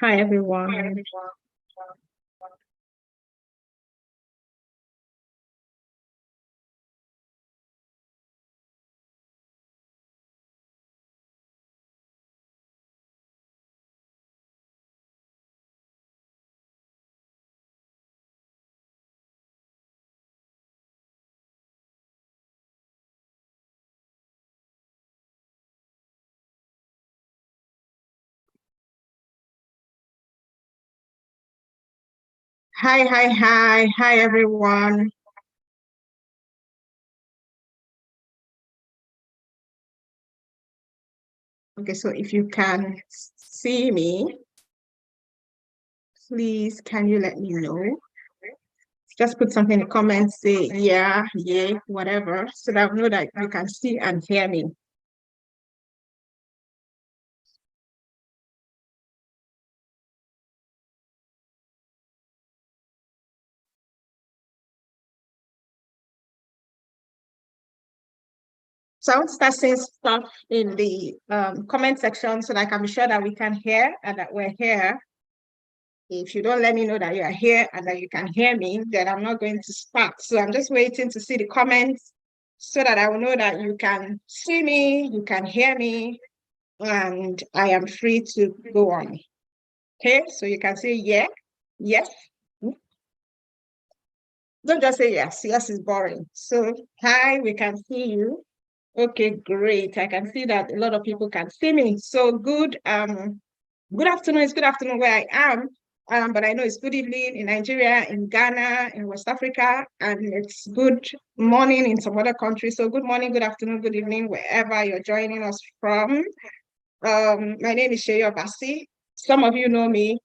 Hi everyone. Hi everyone. Okay, so if you can see me, please can you let me know? Just put something in the comments, say yeah, whatever, so that I know that you can see and hear me. So I want to start saying stuff in the comment section so that I can be sure that we can hear and that we're here. If you don't let me know that you are here and that you can hear me, then I'm not going to start. So I'm just waiting to see the comments so that I will know that you can see me, you can hear me, and I am free to go on. Okay, so you can say yeah, yes. Don't just say yes. Yes is boring. So hi, we can see you. Okay, great. I can see that a lot of people can see me. So good afternoon. It's good afternoon where I am. But I know it's good evening in Nigeria, in Ghana, in West Africa, and it's good morning in some other countries. So good morning, good afternoon, good evening, wherever you're joining us from. My name is Sheyo Basi. Some of you know me,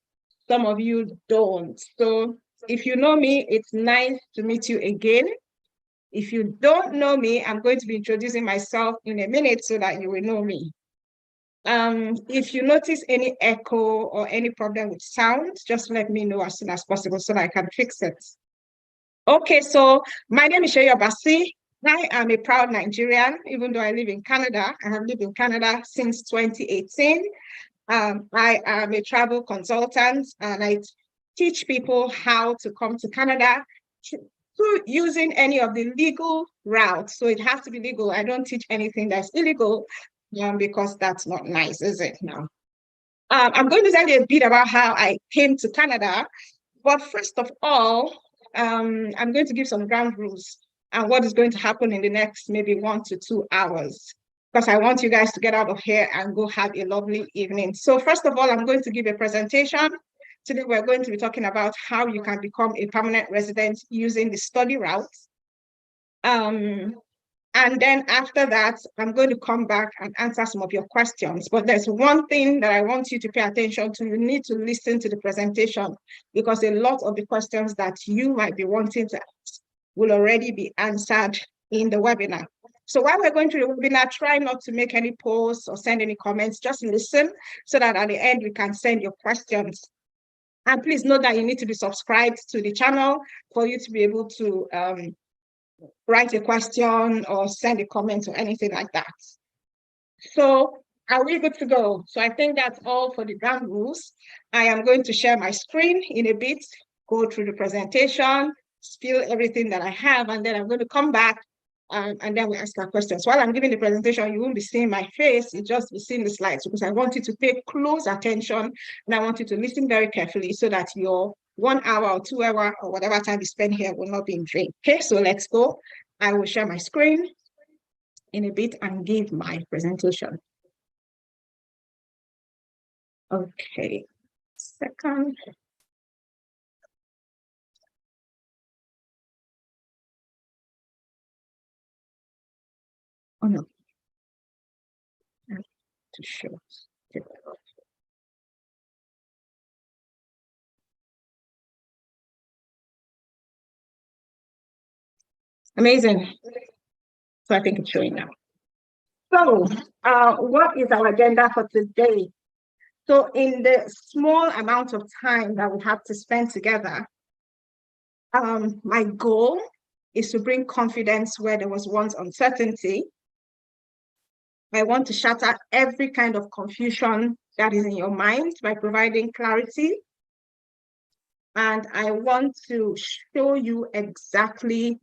some of you don't. So if you know me, it's nice to meet you again. If you don't know me, I'm going to be introducing myself in a minute so that you will know me. If you notice any echo or any problem with sound, just let me know as soon as possible so that I can fix it. Okay, so my name is Sheyo Basi. I am a proud Nigerian, even though I live in Canada. I have lived in Canada since 2018. I am a travel consultant and I teach people how to come to Canada through using any of the legal routes. So it has to be legal. I don't teach anything that's illegal because that's not nice, is it now? I'm going to tell you a bit about how I came to Canada. But first of all, I'm going to give some ground rules and what is going to happen in the next maybe 1 to 2 hours, because I want you guys to get out of here and go have a lovely evening. So first of all, I'm going to give a presentation. Today, we're going to be talking about how you can become a permanent resident using the study route. And then after that, I'm going to come back and answer some of your questions. But there's one thing that I want you to pay attention to. You need to listen to the presentation because a lot of the questions that you might be wanting to ask will already be answered in the webinar. So while we're going through the webinar, try not to make any posts or send any comments. Just listen so that at the end, we can send your questions. And please note that you need to be subscribed to the channel for you to be able to write a question or send a comment or anything like that. So are we good to go? So I think that's all for the ground rules. I am going to share my screen in a bit, go through the presentation, spill everything that I have, and then I'm going to come back and then we ask our questions. While I'm giving the presentation, you won't be seeing my face, you just be seeing the slides because I want you to pay close attention and I want you to listen very carefully so that your 1 hour or 2 hour or whatever time you spend here will not be in vain. Okay, so let's go. I will share my screen in a bit and give my presentation. Okay, second. Oh no, I have to show. Amazing. So I think it's showing now. So, what is our agenda for today? So, in the small amount of time that we have to spend together, my goal is to bring confidence where there was once uncertainty. I want to shatter every kind of confusion that is in your mind by providing clarity. And I want to show you exactly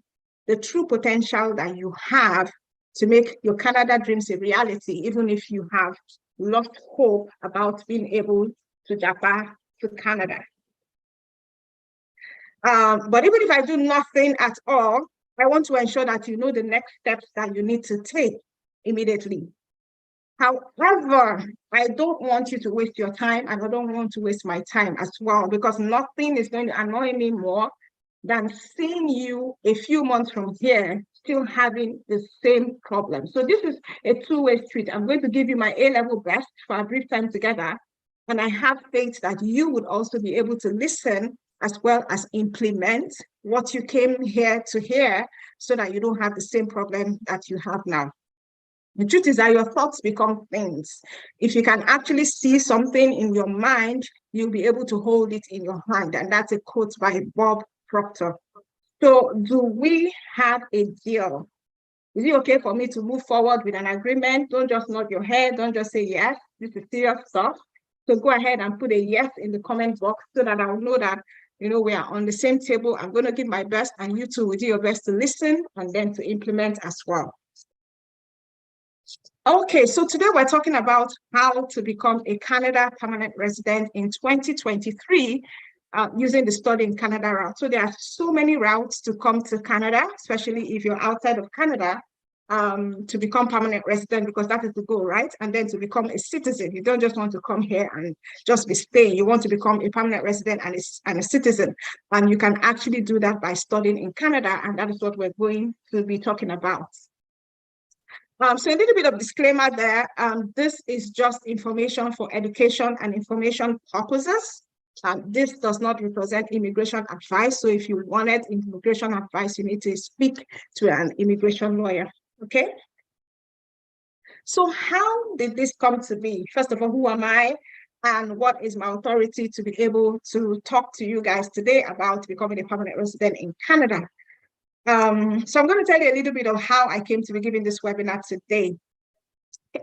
the true potential that you have to make your Canada dreams a reality, even if you have lost hope about being able to Japan to Canada. But even if I do nothing at all, I want to ensure that you know the next steps that you need to take immediately. However, I don't want you to waste your time, and I don't want to waste my time as well, because nothing is going to annoy me more than seeing you a few months from here still having the same problem. So this is a two-way street. I'm going to give you my A-level best for a brief time together, and I have faith that you would also be able to listen as well as implement what you came here to hear, so that you don't have the same problem that you have now. The truth is that your thoughts become things. If you can actually see something in your mind, you'll be able to hold it in your hand. And that's a quote by Bob Proctor. So do we have a deal? Is it okay for me to move forward with an agreement? Don't just nod your head. Don't just say yes. This is serious stuff. So go ahead and put a yes in the comment box so that I'll know that, you know, we are on the same table. I'm going to give my best, and you too will do your best to listen and then to implement as well. Okay, so today we're talking about how to become a Canada permanent resident in 2023 using the Study in Canada route. So there are so many routes to come to Canada, especially if you're outside of Canada, to become permanent resident, because that is the goal, right? And then to become a citizen. You don't just want to come here and just be staying. You want to become a permanent resident and a citizen. And you can actually do that by studying in Canada, and that is what we're going to be talking about. So a little bit of disclaimer there. This is just information for education and information purposes. This does not represent immigration advice. So if you wanted immigration advice, you need to speak to an immigration lawyer, okay? So how did this come to be? First of all, who am I? And what is my authority to be able to talk to you guys today about becoming a permanent resident in Canada? So I'm going to tell you a little bit of how I came to be giving this webinar today.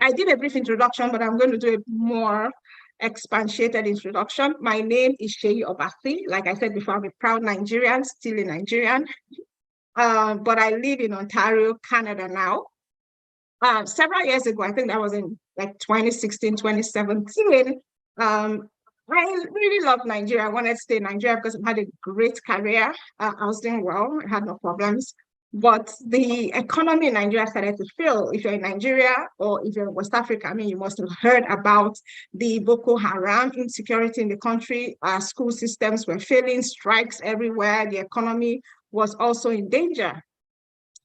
I did a brief introduction, but I'm going to do a more expatiated introduction. My name is Sheyi Obasi. Like I said before, I'm a proud Nigerian, still a Nigerian, but I live in Ontario, Canada now. Several years ago, I think that was in like 2016, 2017, I really love Nigeria. I wanted to stay in Nigeria because I had a great career. I was doing well. I had no problems. But the economy in Nigeria started to fail. If you're in Nigeria or if you're in West Africa, I mean, you must have heard about the Boko Haram insecurity in the country. Our school systems were failing, strikes everywhere. The economy was also in danger.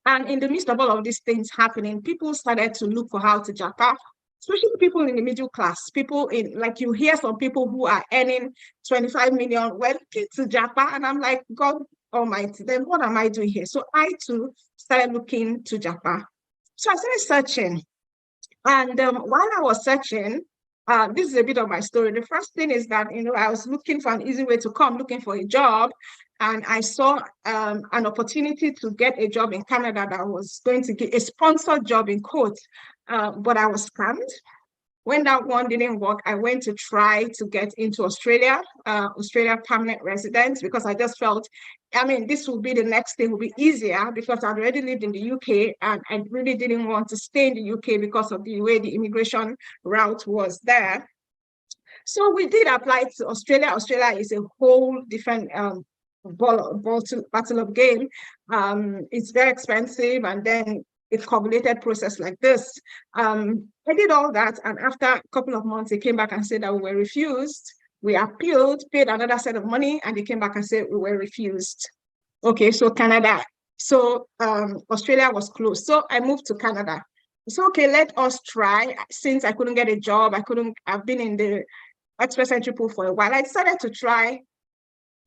And in the midst of all of these things happening, people started to look for how to Japan, especially people in the middle class, people in, like you hear some people who are earning 25 million, well, to Japan. And I'm like, God Almighty, then what am I doing here? So I too started looking to Japan. So I started searching. And while I was searching, this is a bit of my story. The first thing is that, you know, I was looking for an easy way to come, looking for a job. And I saw an opportunity to get a job in Canada that was going to get a sponsored job in quotes, but I was scammed. When that one didn't work, I went to try to get into Australia, Australia permanent residence, because I just felt, I mean, this will be the next thing, will be easier because I'd already lived in the UK and I really didn't want to stay in the UK because of the way the immigration route was there. So we did apply to Australia. Australia is a whole different battle of game. It's very expensive, and then a cumulated process like this. I did all that, and after a couple of months, they came back and said that we were refused. We appealed, paid another set of money, and they came back and said we were refused. Okay, so Canada. So Australia was closed. So I moved to Canada. So okay, let us try. Since I couldn't get a job, I've been in the express entry pool for a while. I decided to try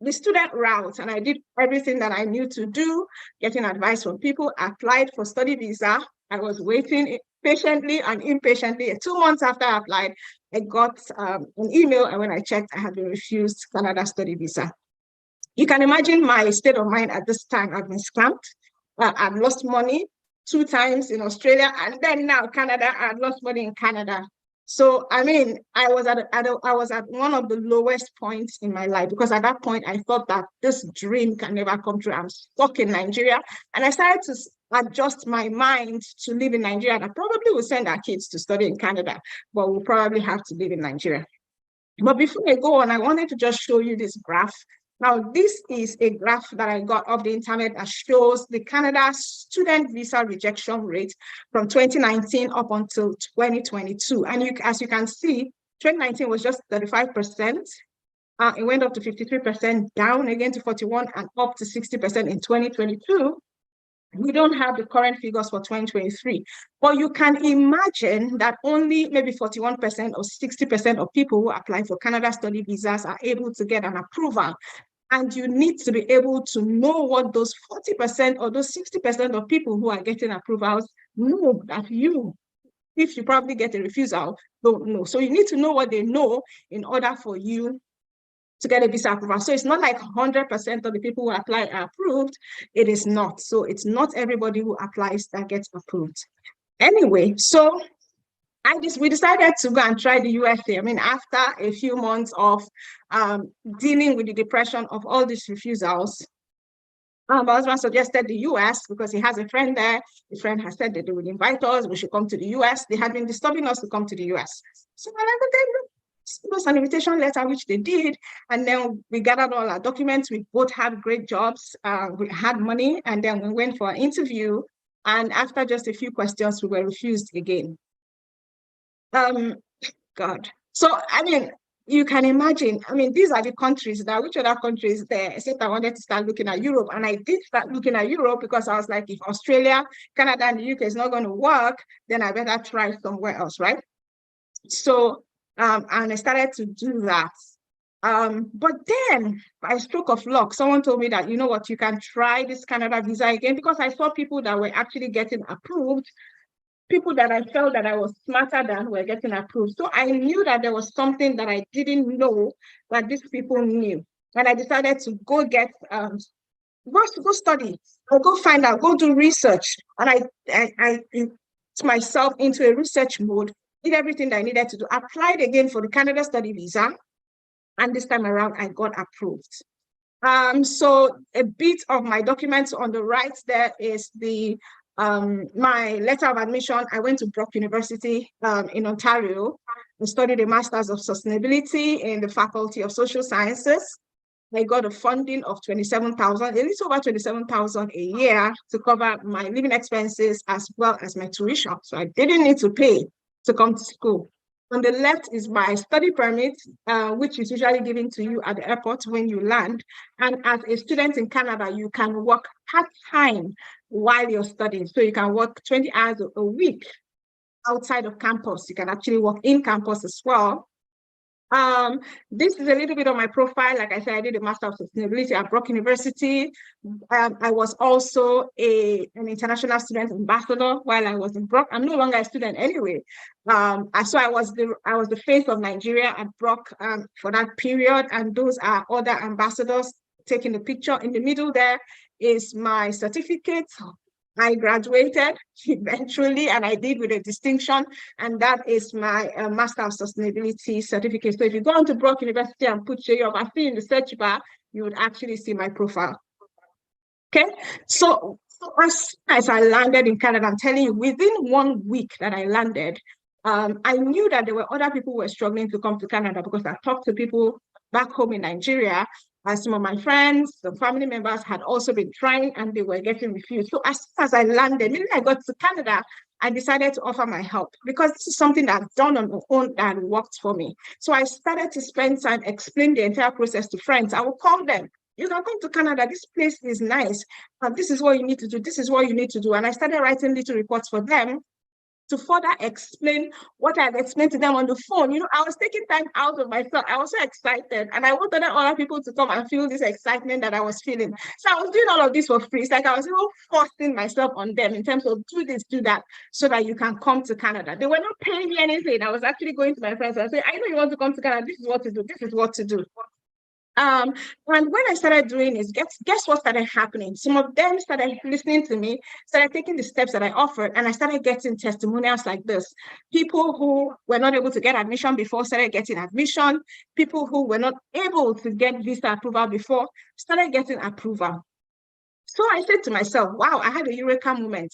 the student route, and I did everything that I knew to do, getting advice from people, applied for study visa. I was waiting patiently and impatiently. 2 months after I applied, I got an email, and when I checked, I had been refused Canada study visa. You can imagine my state of mind at this time. I've been scammed. I've lost money 2 times in Australia, and then now Canada, I've lost money in Canada. So, I mean, I was at one of the lowest points in my life, because at that point I thought that this dream can never come true. I'm stuck in Nigeria. And I started to adjust my mind to live in Nigeria. And I probably will send our kids to study in Canada, but we'll probably have to live in Nigeria. But before I go on, I wanted to just show you this graph. Now, this is a graph that I got off the internet that shows the Canada student visa rejection rate from 2019 up until 2022. And as you can see, 2019 was just 35%. It went up to 53%, down again to 41, and up to 60% in 2022. We don't have the current figures for 2023, but you can imagine that only maybe 41% or 60% of people who apply for Canada study visas are able to get an approval. And you need to be able to know what those 40% or those 60% of people who are getting approvals know that you, if you probably get a refusal, don't know. So you need to know what they know in order for you to get a visa approval. So it's not like 100% of the people who apply are approved. It is not. So it's not everybody who applies that gets approved. Anyway, so we decided to go and try the USA. I mean, after a few months of dealing with the depression of all these refusals, my husband suggested the US because he has a friend there. His friend has said that they would invite us, we should come to the US. They had been disturbing us to come to the US. So I like, okay, it was an invitation letter, which they did. And then we gathered all our documents. We both had great jobs. We had money. And then we went for an interview. And after just a few questions, we were refused again. God. So, I mean, you can imagine, I mean, these are the countries that, which other countries there, except I wanted to start looking at Europe. And I did start looking at Europe because I was like, if Australia, Canada, and the UK is not going to work, then I better try somewhere else, right? So, and I started to do that. But then, by stroke of luck, someone told me that, you know what, you can try this Canada visa again, because I saw people that were actually getting approved, people that I felt that I was smarter than were getting approved. So I knew that there was something that I didn't know that these people knew. And I decided to go get, go study, or go find out, go do research. And I put myself into a research mode, did everything that I needed to do, applied again for the Canada study visa. And this time around, I got approved. So a bit of my documents on the right there is the my letter of admission. I went to Brock University in Ontario. I studied a Master's of Sustainability in the Faculty of Social Sciences. I got a funding of 27,000, a little over 27,000 a year to cover my living expenses as well as my tuition. So I didn't need to pay to come to school. On the left is my study permit, which is usually given to you at the airport when you land. And as a student in Canada, you can work part-time while you're studying. So you can work 20 hours a week outside of campus. You can actually work in campus as well. This is a little bit of my profile. Like I said, I did a Master of Sustainability at Brock University. I was also an international student ambassador while I was in Brock. I'm no longer a student anyway. So I was the face of Nigeria at Brock for that period, and those are other ambassadors taking the picture. In the middle there is my certificate. I graduated eventually, and I did with a distinction, and that is my Master of Sustainability certificate. So if you go onto Brock University and put geography in the search bar, you would actually see my profile. Okay, so as soon as I landed in Canada, I'm telling you, within 1 week that I landed, I knew that there were other people who were struggling to come to Canada, because I talked to people back home in Nigeria. Some of my friends, some family members had also been trying, and they were getting refused. So as soon as I landed, maybe I got to Canada, I decided to offer my help, because this is something that I've done on my own that worked for me. So I started to spend time explaining the entire process to friends. I would call them. You can come to Canada. This place is nice. This is what you need to do. This is what you need to do. And I started writing little reports for them to further explain what I've explained to them on the phone. You know, I was taking time out of myself. I was so excited, and I wanted other people to come and feel this excitement that I was feeling. So I was doing all of this for free. It's like I was forcing myself on them in terms of do this, do that, so that you can come to Canada. They were not paying me anything. I was actually going to my friends and saying, I know you want to come to Canada. This is what to do. This is what to do. And when I started doing this, guess what started happening? Some of them started listening to me, started taking the steps that I offered, and I started getting testimonials like this. People who were not able to get admission before started getting admission. People who were not able to get visa approval before started getting approval. So I said to myself, wow, I had a eureka moment.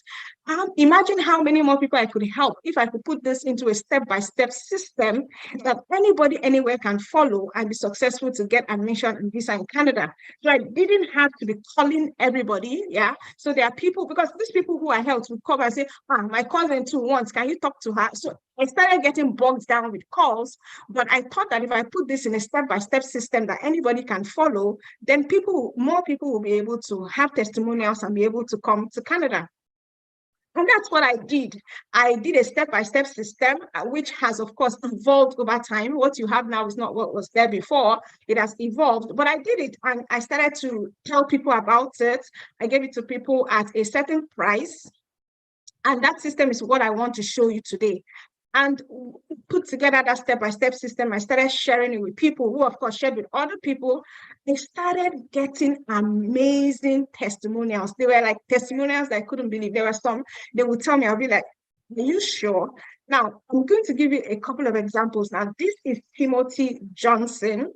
Imagine how many more people I could help if I could put this into a step-by-step system that anybody anywhere can follow and be successful to get admission and visa in Canada. So I didn't have to be calling everybody, yeah? So there are people, because these people who I helped would come and say, my cousin too wants, can you talk to her? So I started getting bogged down with calls, but I thought that if I put this in a step-by-step system that anybody can follow, then more people will be able to have testimonials and be able to come to Canada. And that's what I did. I did a step-by-step system, which has, of course, evolved over time. What you have now is not what was there before. It has evolved. But I did it, and I started to tell people about it. I gave it to people at a certain price. And that system is what I want to show you today. And put together that step-by-step system. I started sharing it with people who, of course, shared with other people. They started getting amazing testimonials. They were like testimonials that I couldn't believe. There were some, they would tell me, I'll be like, are you sure? Now, I'm going to give you a couple of examples. Now, this is Timothy Johnson.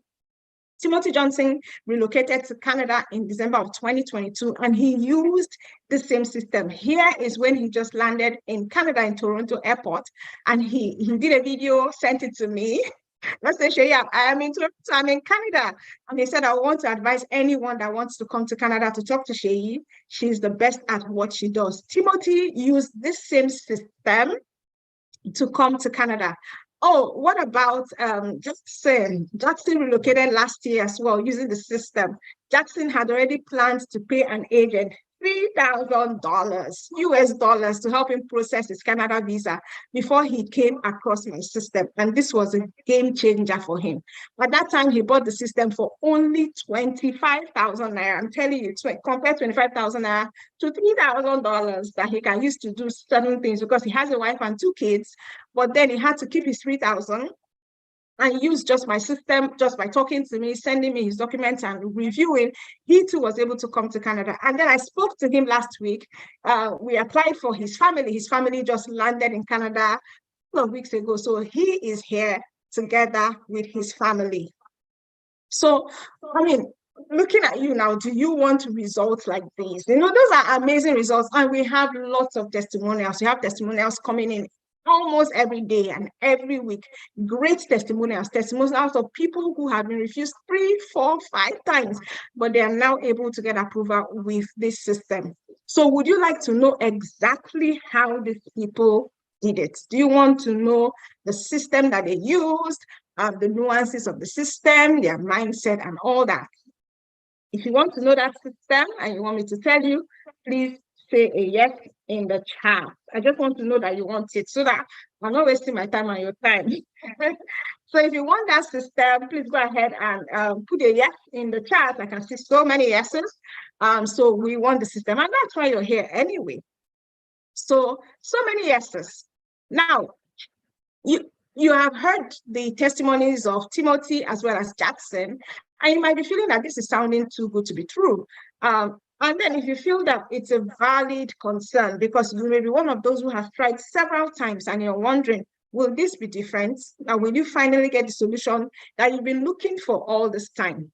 Timothy Johnson relocated to Canada in December of 2022, and he used the same system. Here is when he just landed in Canada, in Toronto airport, and he did a video, sent it to me. Let's say, yeah, I am in Toronto, I'm in Canada. And he said, I want to advise anyone that wants to come to Canada to talk to Sheyi. She's the best at what she does. Timothy used this same system to come to Canada. Oh, what about Jackson? Jackson relocated last year as well using the system. Jackson had already planned to pay an agent $3,000 US dollars to help him process his Canada visa before he came across my system. And this was a game changer for him. At that time, he bought the system for only 25,000 naira. I'm telling you, compare 25,000 naira to $3,000 that he can use to do certain things, because he has a wife and 2 kids, but then he had to keep his 3,000 and use just my system, just by talking to me, sending me his documents and reviewing. He too was able to come to Canada. And then I spoke to him last week. We applied for his family. His family just landed in Canada a couple of weeks ago. So he is here together with his family. So, I mean, looking at you now, do you want results like these? You know, those are amazing results. And we have lots of testimonials. We have testimonials coming in almost every day and every week. Great testimonials of people who have been refused 3, 4, 5 times, but they are now able to get approval with this system. So would you like to know exactly how these people did it? Do you want to know the system that they used, the nuances of the system, their mindset, and all that? If you want to know that system and you want me to tell you, please say a yes in the chat. I just want to know that you want it so that I'm not wasting my time and your time. So if you want that system, please go ahead and put a yes in the chat. I can see so many yeses. So we want the system, and that's why you're here anyway. So many yeses. Now, you have heard the testimonies of Timothy as well as Jackson, and you might be feeling that this is sounding too good to be true. And then if you feel that it's a valid concern, because you may be one of those who have tried several times and you're wondering, will this be different? And will you finally get the solution that you've been looking for all this time?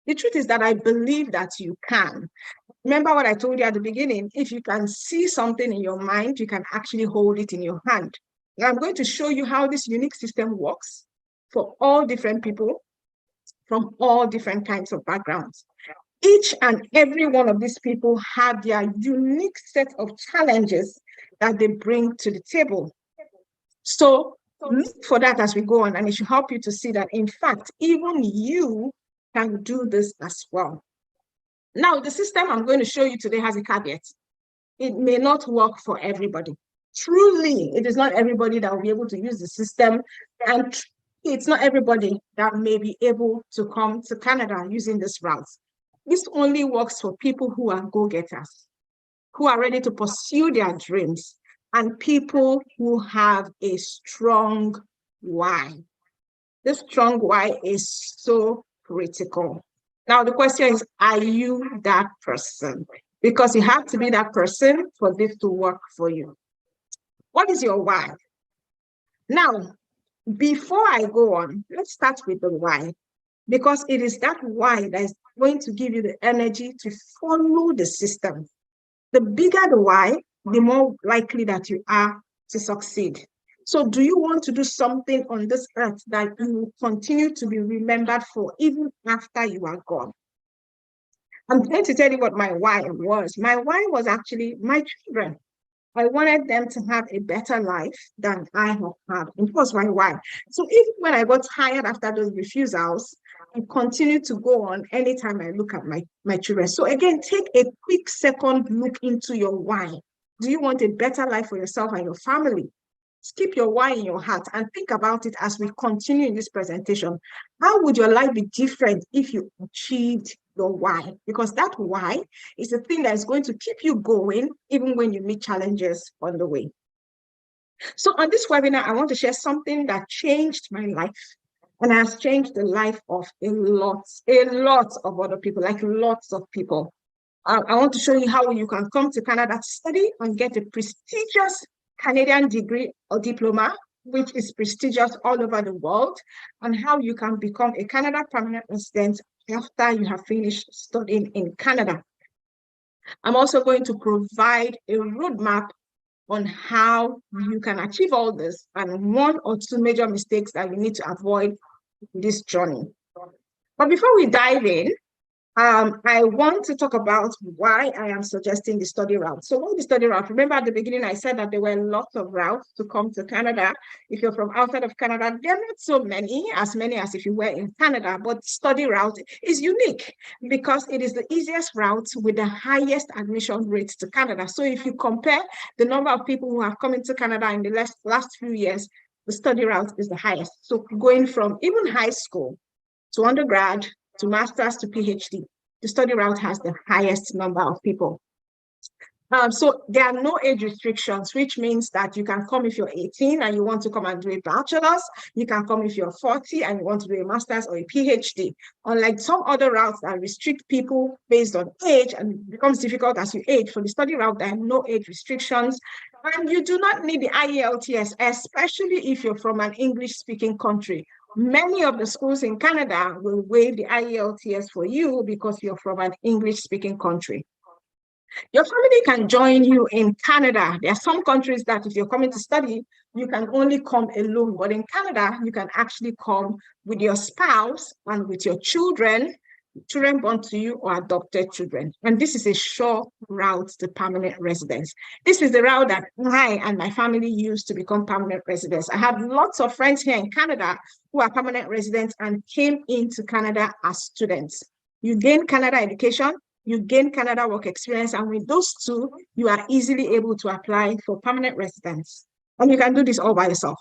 The truth is that I believe that you can. Remember what I told you at the beginning, if you can see something in your mind, you can actually hold it in your hand. And I'm going to show you how this unique system works for all different people from all different kinds of backgrounds. Each and every one of these people have their unique set of challenges that they bring to the table. So look for that as we go on, and it should help you to see that, in fact, even you can do this as well. Now, the system I'm going to show you today has a caveat. It may not work for everybody. Truly, it is not everybody that will be able to use the system, and it's not everybody that may be able to come to Canada using this route. This only works for people who are go-getters, who are ready to pursue their dreams, and people who have a strong why. This strong why is so critical. Now, the question is, are you that person? Because you have to be that person for this to work for you. What is your why? Now, before I go on, let's start with the why, because it is that why that is going to give you the energy to follow the system. The bigger the why, the more likely that you are to succeed. So do you want to do something on this earth that you will continue to be remembered for even after you are gone? I'm going to tell you what my why was. My why was actually my children. I wanted them to have a better life than I have had. It was my why. So even when I got tired after those refusals, I continue to go on anytime I look at my children. So again, take a quick second look into your why. Do you want a better life for yourself and your family? Keep your why in your heart and think about it as we continue in this presentation. How would your life be different if you achieved your why? Because that why is the thing that is going to keep you going even when you meet challenges on the way. So on this webinar, I want to share something that changed my life and has changed the life of a lot of other people, like lots of people. I want to show you how you can come to Canada to study and get a prestigious Canadian degree or diploma, which is prestigious all over the world, and how you can become a Canada permanent resident after you have finished studying in Canada. I'm also going to provide a roadmap on how you can achieve all this and one or two major mistakes that you need to avoid in this journey. But before we dive in, I want to talk about why I am suggesting the study route. So what the study route? Remember at the beginning, I said that there were lots of routes to come to Canada. If you're from outside of Canada, there are not so many as if you were in Canada, but study route is unique because it is the easiest route with the highest admission rates to Canada. So if you compare the number of people who have come into Canada in the last few years, the study route is the highest. So going from even high school to undergrad, to master's, to PhD, the study route has the highest number of people. So there are no age restrictions, which means that you can come if you're 18 and you want to come and do a bachelor's. You can come if you're 40 and you want to do a master's or a PhD. Unlike some other routes that restrict people based on age and it becomes difficult as you age, for the study route, there are no age restrictions. And you do not need the IELTS, especially if you're from an English-speaking country. Many of the schools in Canada will waive the IELTS for you because you're from an English-speaking country. Your family can join you in Canada. There are some countries that if you're coming to study, you can only come alone. But in Canada, you can actually come with your spouse and with your children born to you or adopted children. And this is a sure route to permanent residence. This is the route that I and my family used to become permanent residents. I have lots of friends here in Canada who are permanent residents and came into Canada as students. You gain Canada education, you gain Canada work experience, and with those two, you are easily able to apply for permanent residence. And you can do this all by yourself.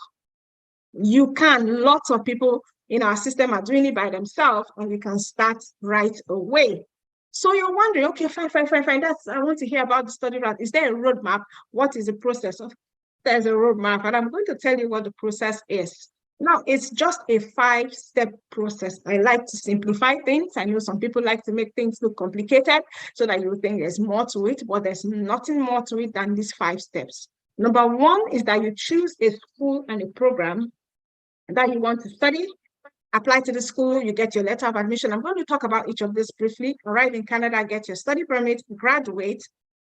You can, lots of people in our system are doing it by themselves, and we can start right away. So you're wondering, okay, fine. I want to hear about the study route. Is there a roadmap? What is the process? There's a roadmap, and I'm going to tell you what the process is. Now, it's just a 5-step process. I like to simplify things. I know some people like to make things look complicated so that you think there's more to it, but there's nothing more to it than these 5 steps. Number 1 is that you choose a school and a program that you want to study, apply to the school, you get your letter of admission. I'm going to talk about each of these briefly. Arrive in Canada, get your study permit, graduate,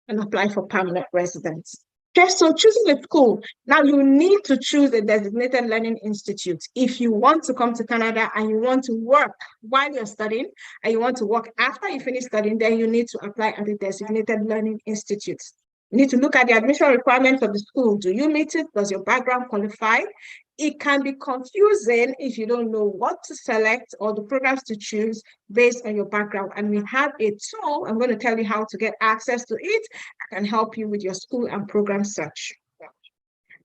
and apply for permanent residence. Okay, so choosing a school. Now you need to choose a designated learning institute. If you want to come to Canada and you want to work while you're studying and you want to work after you finish studying, then you need to apply at the designated learning institute. You need to look at the admission requirements of the school. Do you meet it? Does your background qualify? It can be confusing if you don't know what to select or the programs to choose based on your background. And we have a tool, I'm going to tell you how to get access to it. I can help you with your school and program search.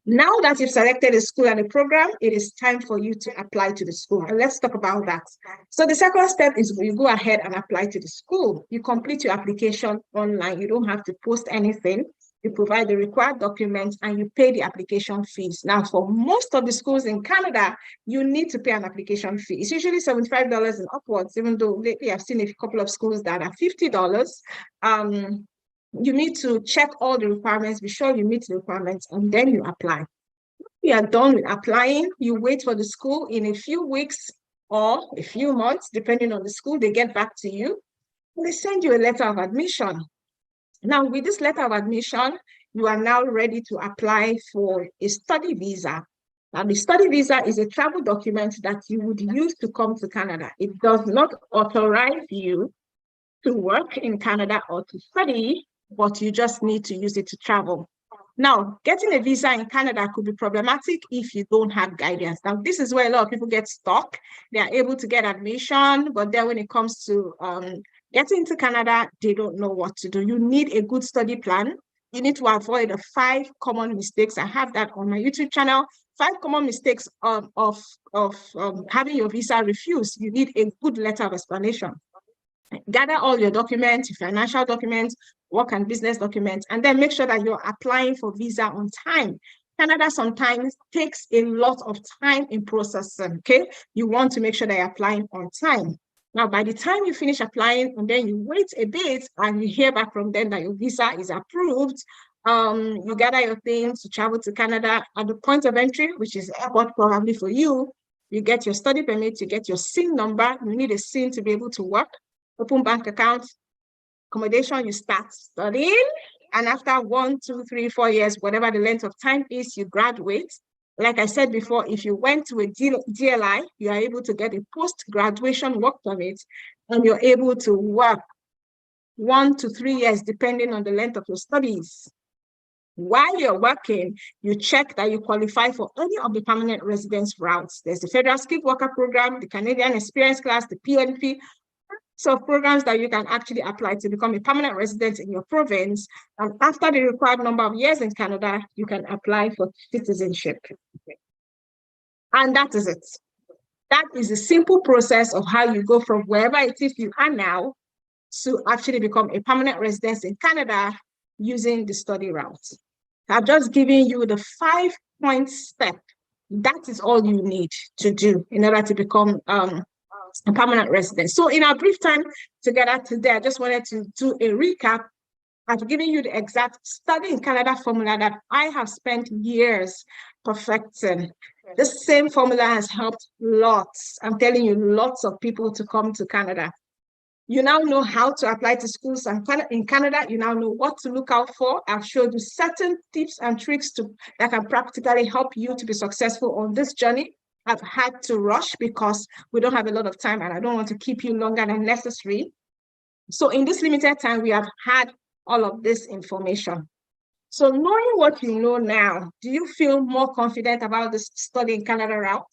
Now that you've selected a school and a program, it is time for you to apply to the school. And let's talk about that. So the second step is you go ahead and apply to the school. You complete your application online. You don't have to post anything. you provide the required documents, and you pay the application fees. Now, for most of the schools in Canada, you need to pay an application fee. It's usually $75 and upwards, even though lately I've seen a couple of schools that are $50. You need to check all the requirements, be sure you meet the requirements, and then you apply. You are done with applying, you wait for the school. In a few weeks or a few months, depending on the school, they get back to you, and they send you a letter of admission. Now, with this letter of admission, you are now ready to apply for a study visa. Now, the study visa is a travel document that you would use to come to Canada. It does not authorize you to work in Canada or to study, but you just need to use it to travel. Now, getting a visa in Canada could be problematic if you don't have guidance. Now, this is where a lot of people get stuck. They are able to get admission, but then when it comes to getting into Canada, they don't know what to do. You need a good study plan. You need to avoid the 5 common mistakes. I have that on my YouTube channel. 5 common mistakes of having your visa refused. You need a good letter of explanation. Gather all your documents, your financial documents, work and business documents, and then make sure that you're applying for visa on time. Canada sometimes takes a lot of time in processing, okay? You want to make sure that you're applying on time. Now, by the time you finish applying, and then you wait a bit, and you hear back from them that your visa is approved, you gather your things to travel to Canada. At the point of entry, which is airport probably for you, you get your study permit, you get your SIN number. You need a SIN to be able to work. Open bank account, accommodation, you start studying, and after 1, 2, 3, 4 years, whatever the length of time is, you graduate. Like I said before, if you went to a DLI, you are able to get a post-graduation work permit, and you're able to work 1 to 3 years, depending on the length of your studies. While you're working, you check that you qualify for any of the permanent residence routes. There's the Federal Skilled Worker Program, the Canadian Experience Class, the PNP, so programs that you can actually apply to become a permanent resident in your province. And after the required number of years in Canada, you can apply for citizenship. And that is it. That is a simple process of how you go from wherever it is you are now to actually become a permanent resident in Canada using the study route. I've just given you the 5-point step. That is all you need to do in order to become a permanent resident. So in our brief time together today, I just wanted to do a recap. I've given you the exact study in Canada formula that I have spent years perfecting. The same formula has helped lots, I'm telling you, lots of people to come to Canada. You now know how to apply to schools in Canada. You now know what to look out for. I've showed you certain tips and tricks that can practically help you to be successful on this journey. I've had to rush because we don't have a lot of time, and I don't want to keep you longer than necessary. So in this limited time, we have had all of this information. So knowing what you know now, do you feel more confident about this study in Canada route?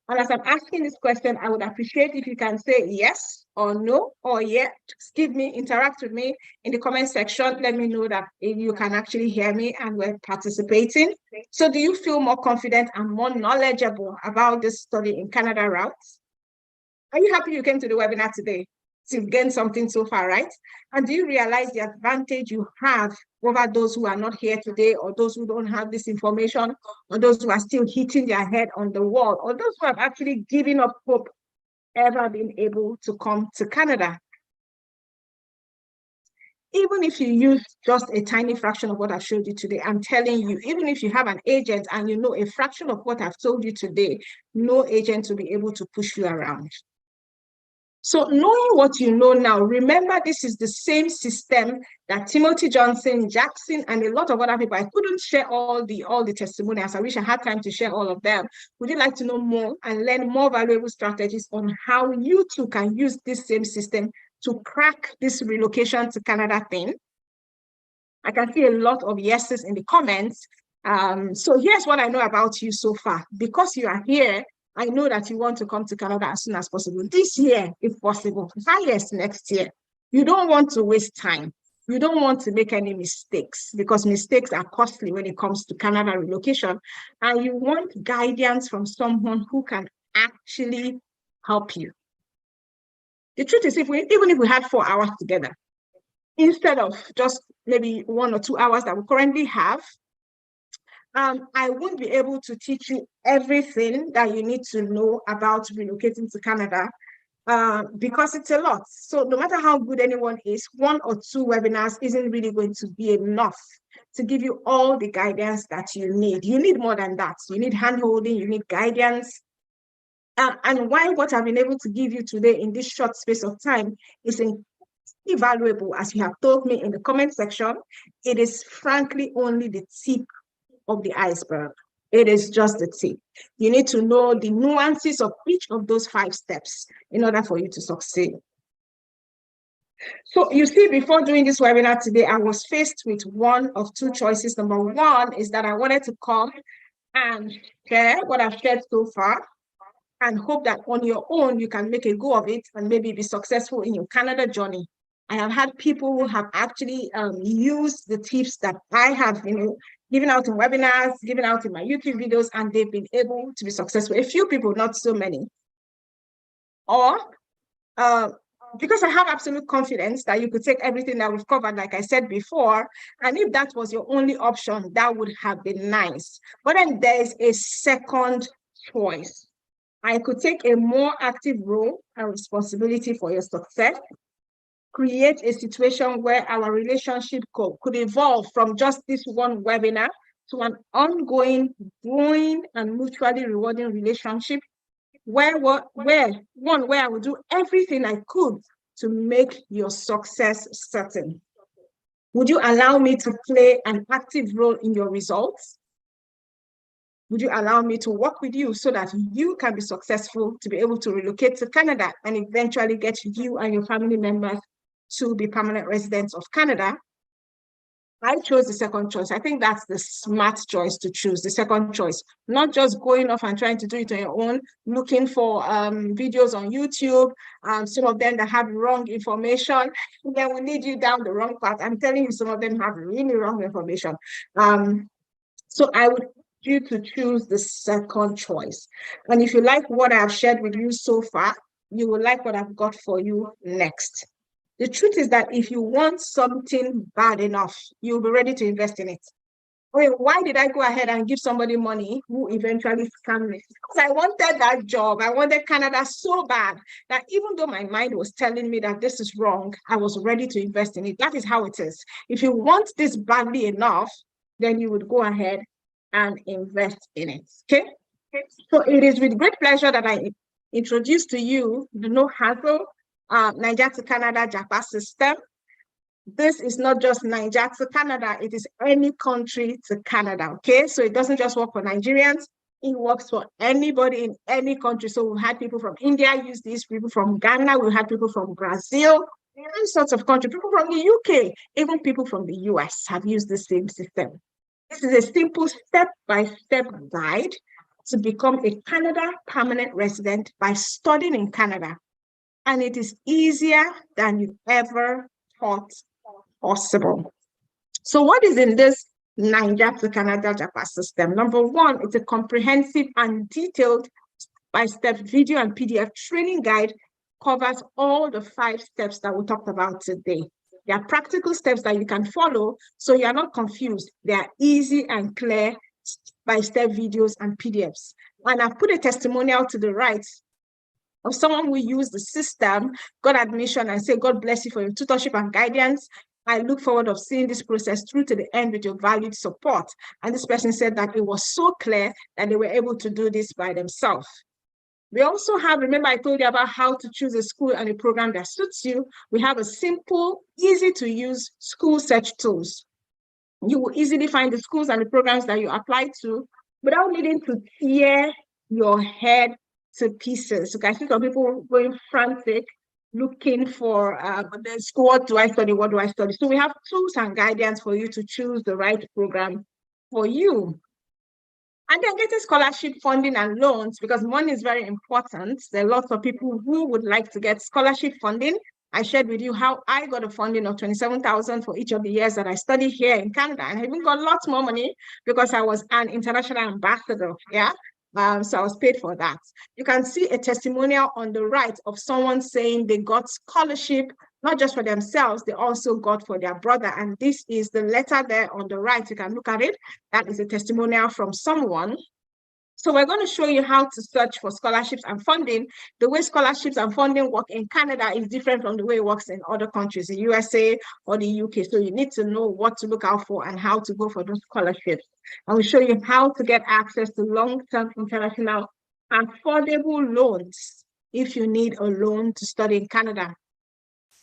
And as I'm asking this question, I would appreciate if you can say yes or no or yeah. Just interact with me in the comment section. Let me know that you can actually hear me and we're participating. So do you feel more confident and more knowledgeable about this study in Canada route? Are you happy you came to the webinar today? So you've gained something so far, right? And do you realize the advantage you have over those who are not here today, or those who don't have this information, or those who are still hitting their head on the wall, or those who have actually given up hope ever being able to come to Canada? Even if you use just a tiny fraction of what I've showed you today, I'm telling you, even if you have an agent and you know a fraction of what I've told you today, no agent will be able to push you around. So knowing what you know now, remember this is the same system that Timothy Johnson, Jackson, and a lot of other people, I couldn't share all the testimonials. I wish I had time to share all of them. Would you like to know more and learn more valuable strategies on how you too can use this same system to crack this relocation to Canada thing? I can see a lot of yeses in the comments. So here's what I know about you so far. Because you are here, I know that you want to come to Canada as soon as possible. This year, if possible. Highest next year. You don't want to waste time. You don't want to make any mistakes, because mistakes are costly when it comes to Canada relocation. And you want guidance from someone who can actually help you. The truth is, even if we had 4 hours together, instead of just maybe 1 or 2 hours that we currently have, I won't be able to teach you everything that you need to know about relocating to Canada because it's a lot. So no matter how good anyone is, 1 or 2 webinars isn't really going to be enough to give you all the guidance that you need. You need more than that. You need hand-holding, you need guidance. And why what I've been able to give you today in this short space of time is invaluable, as you have told me in the comment section, it is frankly only the tip of the iceberg. It is just the tip. You need to know the nuances of each of those 5 steps in order for you to succeed. So you see, before doing this webinar today, I was faced with one of 2 choices. Number 1 is that I wanted to come and share what I've shared so far and hope that on your own, you can make a go of it and maybe be successful in your Canada journey. I have had people who have actually used the tips that I have, given out in webinars, given out in my YouTube videos, and they've been able to be successful. A few people, not so many. Or because I have absolute confidence that you could take everything that we've covered, like I said before, and if that was your only option, that would have been nice. But then there's a second choice. I could take a more active role and responsibility for your success, create a situation where our relationship could evolve from just this one webinar to an ongoing, growing, and mutually rewarding relationship where I would do everything I could to make your success certain. Would you allow me to play an active role in your results? Would you allow me to work with you so that you can be successful to be able to relocate to Canada and eventually get you and your family members to be permanent residents of Canada? I chose the second choice. I think that's the smart choice to choose, the second choice. Not just going off and trying to do it on your own, looking for videos on YouTube, some of them that have wrong information, then will lead you down the wrong path. I'm telling you, some of them have really wrong information. So I would you to choose the second choice. And if you like what I've shared with you so far, you will like what I've got for you next. The truth is that if you want something bad enough, you'll be ready to invest in it. Wait, why did I go ahead and give somebody money who eventually scammed me? Because I wanted that job. I wanted Canada so bad that even though my mind was telling me that this is wrong, I was ready to invest in it. That is how it is. If you want this badly enough, then you would go ahead and invest in it. Okay? So it is with great pleasure that I introduce to you the no hassle Niger to Canada JAPA system. This is not just Niger to Canada, it is any country to Canada, okay? So it doesn't just work for Nigerians, it works for anybody in any country. So we've had people from India use this, people from Ghana, we've had people from Brazil, all sorts of countries, people from the UK, even people from the US have used the same system. This is a simple step-by-step guide to become a Canada permanent resident by studying in Canada. And it is easier than you ever thought possible. So what is in this Niger to Canada JAPA system? Number 1, it's a comprehensive and detailed step-by-step video and PDF training guide, covers all the 5 steps that we talked about today. There are practical steps that you can follow, so you're not confused. They are easy and clear step-by-step videos and PDFs. And I've put a testimonial to the right of someone who used the system, got admission, and said, God bless you for your tutorship and guidance. I look forward to seeing this process through to the end with your valued support. And this person said that it was so clear that they were able to do this by themselves. We also have, remember I told you about how to choose a school and a program that suits you. We have a simple, easy to use school search tools. You will easily find the schools and the programs that you apply to without needing to tear your head to pieces. Okay, I see some people going frantic, looking for the school, what do I study, what do I study? So we have tools and guidance for you to choose the right program for you. And then getting scholarship funding and loans, because money is very important. There are lots of people who would like to get scholarship funding. I shared with you how I got a funding of $27,000 for each of the years that I studied here in Canada. And I even got lots more money because I was an international ambassador, yeah? So I was paid for that. You can see a testimonial on the right of someone saying they got scholarship not just for themselves, they also got for their brother. And this is the letter there on the right. You can look at it. That is a testimonial from someone. So we're going to show you how to search for scholarships and funding. The way scholarships and funding work in Canada is different from the way it works in other countries, the USA or the UK. So you need to know what to look out for and how to go for those scholarships. And we'll show you how to get access to long-term international affordable loans if you need a loan to study in Canada.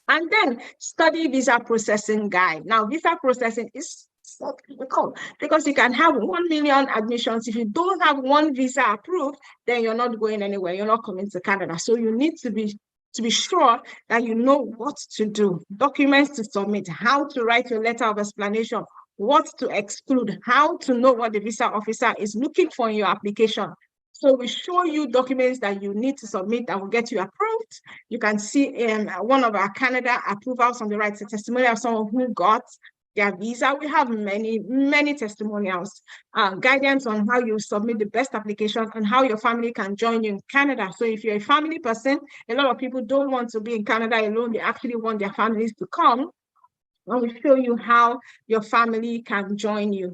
And then study visa processing guide. Now, visa processing is so critical because you can have 1 million admissions. If you don't have one visa approved, then you're not going anywhere. You're not coming to Canada. So you need to be sure that you know what to do, documents to submit, how to write your letter of explanation, what to exclude, how to know what the visa officer is looking for in your application. So we show you documents that you need to submit that will get you approved. You can see one of our Canada approvals on the right, a testimonial of someone who got their visa. We have many testimonials, guidance on how you submit the best application and how your family can join you in Canada. So if you're a family person, a lot of people don't want to be in Canada alone. They actually want their families to come. And we show you how your family can join you.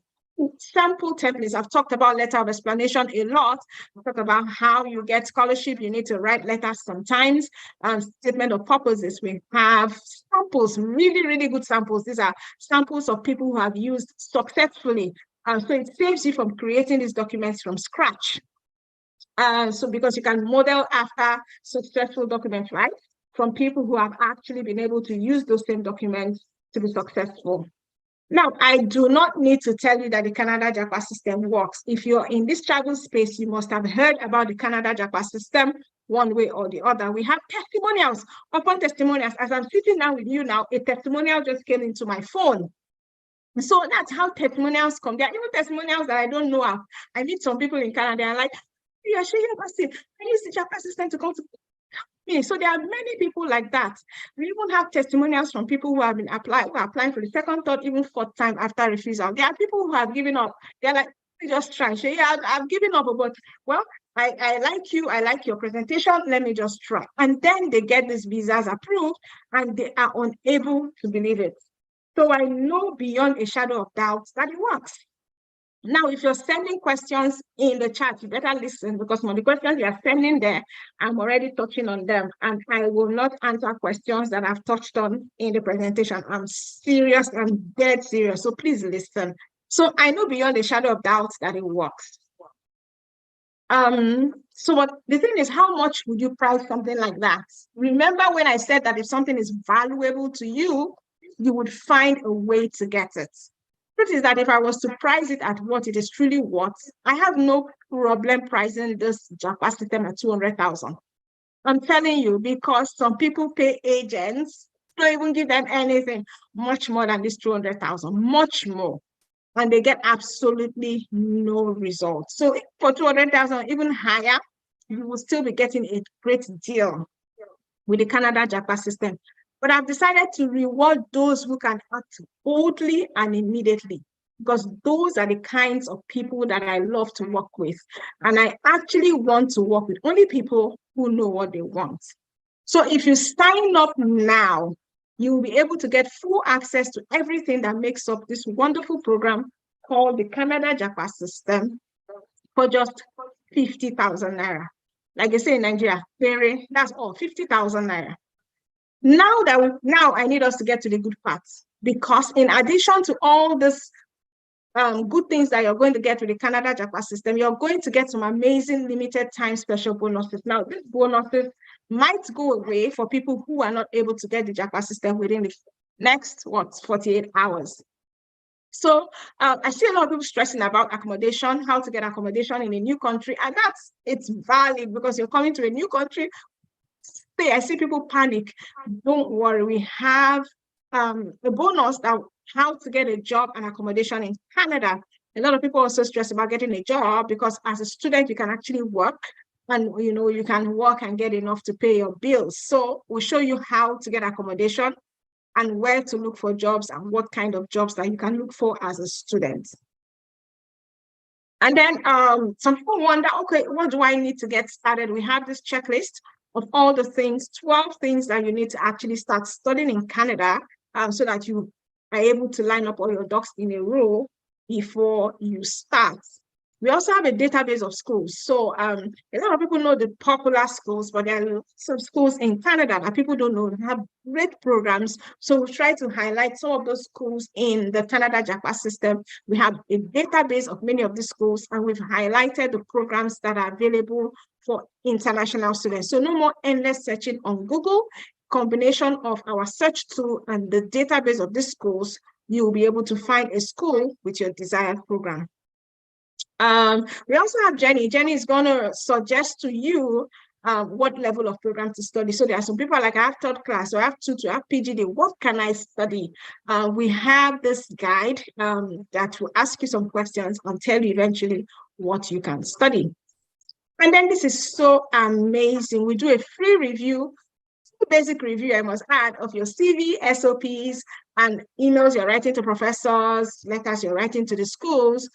Sample templates. I've talked about letter of explanation a lot. I've talked about how you get scholarship. You need to write letters sometimes. Statement of purposes. We have samples, really good samples. These are samples of people who have used successfully. So it saves you from creating these documents from scratch. So because you can model after successful documents, right? From people who have actually been able to use those same documents to be successful. Now, I do not need to tell you that the Canada JAPA system works. If you're in this travel space, you must have heard about the Canada JAPA system one way or the other. We have testimonials upon testimonials. As I'm sitting down with you now, a testimonial just came into my phone. So that's how testimonials come. There are even testimonials that I don't know of. I meet some people in Canada and like, yeah, sure, I use the JAPA system to come to me. So there are many people like that. We even have testimonials from people who have been applying for the second, third, even fourth time after refusal. There are people who have given up. They're like, just try. So yeah, I've given up, but well, I like you. I like your presentation. Let me just try. And then they get these visas approved and they are unable to believe it. So I know beyond a shadow of doubt that it works. Now, if you're sending questions in the chat, you better listen because some of the questions you're sending there, I'm already touching on them and I will not answer questions that I've touched on in the presentation. I'm serious, I'm dead serious. So please listen. So I know beyond a shadow of doubt that it works. So what the thing is, how much would you price something like that? Remember when I said that if something is valuable to you, you would find a way to get it. Truth is that if I was to price it at what it is truly worth, I have no problem pricing this JAPA system at 200,000. I'm telling you, because some people pay agents, don't even give them anything, much more than this 200,000, much more. And they get absolutely no results. So for 200,000, even higher, you will still be getting a great deal with the Canada JAPA system. But I've decided to reward those who can act boldly and immediately, because those are the kinds of people that I love to work with. And I actually want to work with only people who know what they want. So if you sign up now, you will be able to get full access to everything that makes up this wonderful program called the Canada JAPA system for just 50,000 naira. Like they say in Nigeria, that's all, 50,000 naira. Now I need us to get to the good parts, because in addition to all this good things that you're going to get with the Canada JAPA system, you're going to get some amazing limited time special bonuses. Now, these bonuses might go away for people who are not able to get the JAPA system within the next 48 hours. So I see a lot of people stressing about accommodation, how to get accommodation in a new country, and it's valid because you're coming to a new country. I see people panic. Don't worry, we have a bonus that how to get a job and accommodation in Canada. A lot of people also stress about getting a job because as a student, you can actually work and you can work and get enough to pay your bills. So we'll show you how to get accommodation and where to look for jobs and what kind of jobs that you can look for as a student. And then some people wonder, okay, what do I need to get started? We have this checklist of all the things, 12 things that you need to actually start studying in Canada, so that you are able to line up all your ducks in a row before you start. We also have a database of schools. So a lot of people know the popular schools, but there are lots of schools in Canada that people don't know have great programs. So we try to highlight some of those schools in the Canada JAPA system. We have a database of many of these schools, and we've highlighted the programs that are available for international students. So no more endless searching on Google. Combination of our search tool and the database of these schools, you'll be able to find a school with your desired program. We also have Jenny. Jenny is going to suggest to you what level of program to study. So there are some people like, I have third class, or I have tutor, I have PGD. What can I study? We have this guide that will ask you some questions and tell you eventually what you can study. And then this is so amazing. We do a free review, basic review, I must add, of your CV, SOPs, and emails you're writing to professors, letters you're writing to the schools.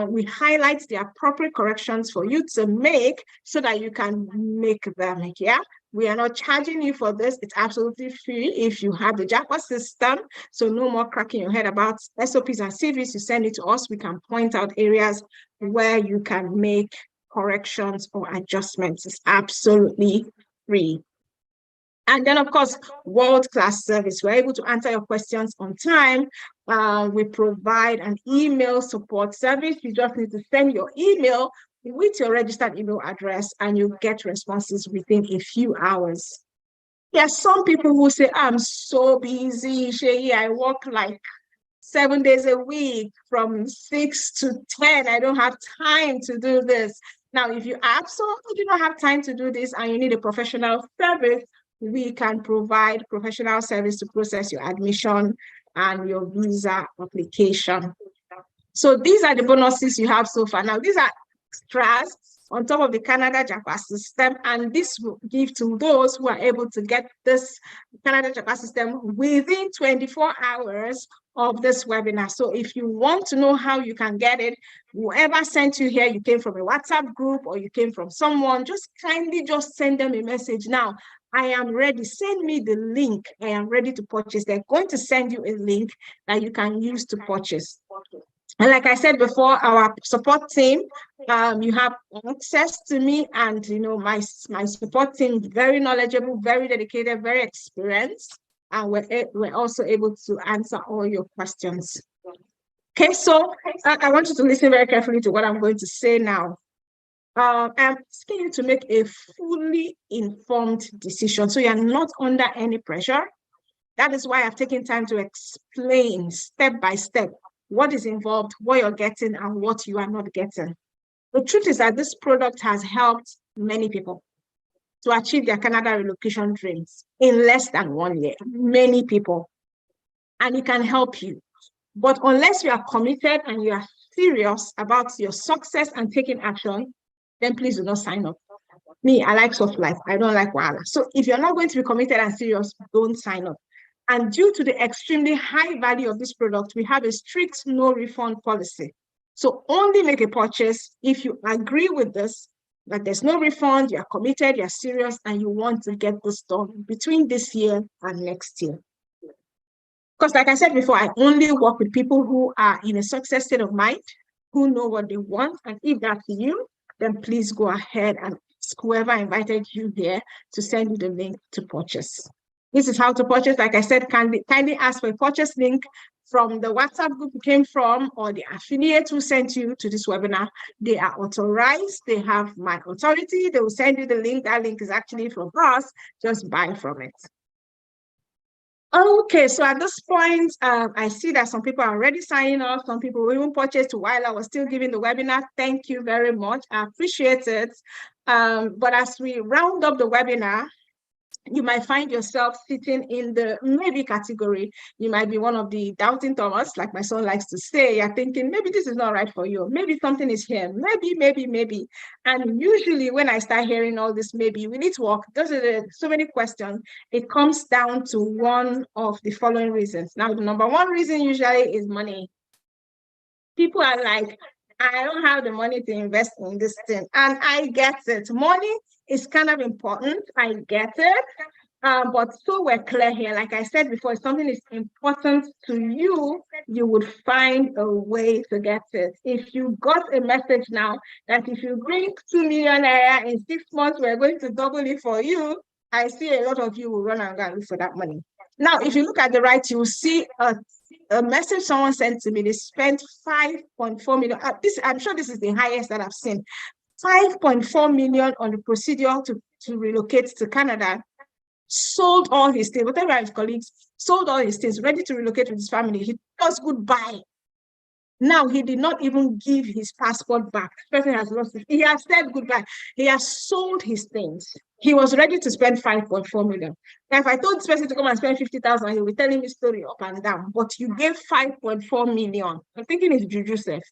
We highlight the appropriate corrections for you to make so that you can make them. Yeah, we are not charging you for this. It's absolutely free if you have the JAPA system. So no more cracking your head about SOPs and CVs. You send it to us. We can point out areas where you can make corrections or adjustments. It's absolutely free. And then, of course, world-class service. We're able to answer your questions on time. We provide an email support service. You just need to send your email with your registered email address, and you get responses within a few hours. There are some people who say, I'm so busy, Shay, I work like 7 days a week from 6 to 10. I don't have time to do this. Now, if you absolutely do not have time to do this and you need a professional service, we can provide professional service to process your admission and your visa application. So these are the bonuses you have so far. Now, these are extras on top of the Canada JAPA system, and this will give to those who are able to get this Canada JAPA system within 24 hours of this webinar. So if you want to know how you can get it, whoever sent you here, you came from a WhatsApp group or you came from someone, just kindly just send them a message now. I am ready. Send me the link. I am ready to purchase. They're going to send you a link that you can use to purchase. And like I said before, our support team, you have access to me, and my support team, very knowledgeable, very dedicated, very experienced, and we're also able to answer all your questions. Okay, so I want you to listen very carefully to what I'm going to say now. I'm asking you to make a fully informed decision, so you're not under any pressure. That is why I've taken time to explain step by step what is involved, what you're getting, and what you are not getting. The truth is that this product has helped many people to achieve their Canada relocation dreams in less than 1 year. Many people. And it can help you. But unless you are committed and you are serious about your success and taking action, then please do not sign up. Me, I like soft life. I don't like wahala. So if you're not going to be committed and serious, don't sign up. And due to the extremely high value of this product, we have a strict no refund policy. So only make a purchase if you agree with this, that there's no refund, you're committed, you're serious, and you want to get this done between this year and next year. Because like I said before, I only work with people who are in a success state of mind, who know what they want. And if that's you, then please go ahead and ask whoever invited you here to send you the link to purchase. This is how to purchase. Like I said, kindly ask for a purchase link from the WhatsApp group you came from, or the affiliate who sent you to this webinar. They are authorized. They have my authority. They will send you the link. That link is actually from us. Just buy from it. Okay, so at this point, I see that some people are already signing up. Some people even purchased while I was still giving the webinar. Thank you very much. I appreciate it. But as we round up the webinar, you might find yourself sitting in the maybe category. You might be one of the doubting Thomas, like my son likes to say. You're thinking, maybe this is not right for you. Maybe something is here. Maybe. And usually when I start hearing all this, maybe we need to work. Those are so many questions. It comes down to one of the following reasons. Now, the number one reason usually is money. People are like, I don't have the money to invest in this thing. And I get it. Money It's kind of important. I get it. But so we're clear here. Like I said before, if something is important to you, you would find a way to get it. If you got a message now that if you bring 2 million naira in 6 months, we're going to double it for you, I see a lot of you will run and go and look for that money. Now, if you look at the right, you will see a message someone sent to me. They spent 5.4 million. I'm sure this is the highest that I've seen. 5.4 million on the procedure to relocate to Canada. Sold all his things, whatever his colleagues, sold all his things, ready to relocate with his family. He told us goodbye. Now he did not even give his passport back. This person has lost it. He has said goodbye. He has sold his things. He was ready to spend 5.4 million. Now, if I told this person to come and spend 50,000, he will be telling me story up and down. But you gave 5.4 million. I'm thinking it's juju safe.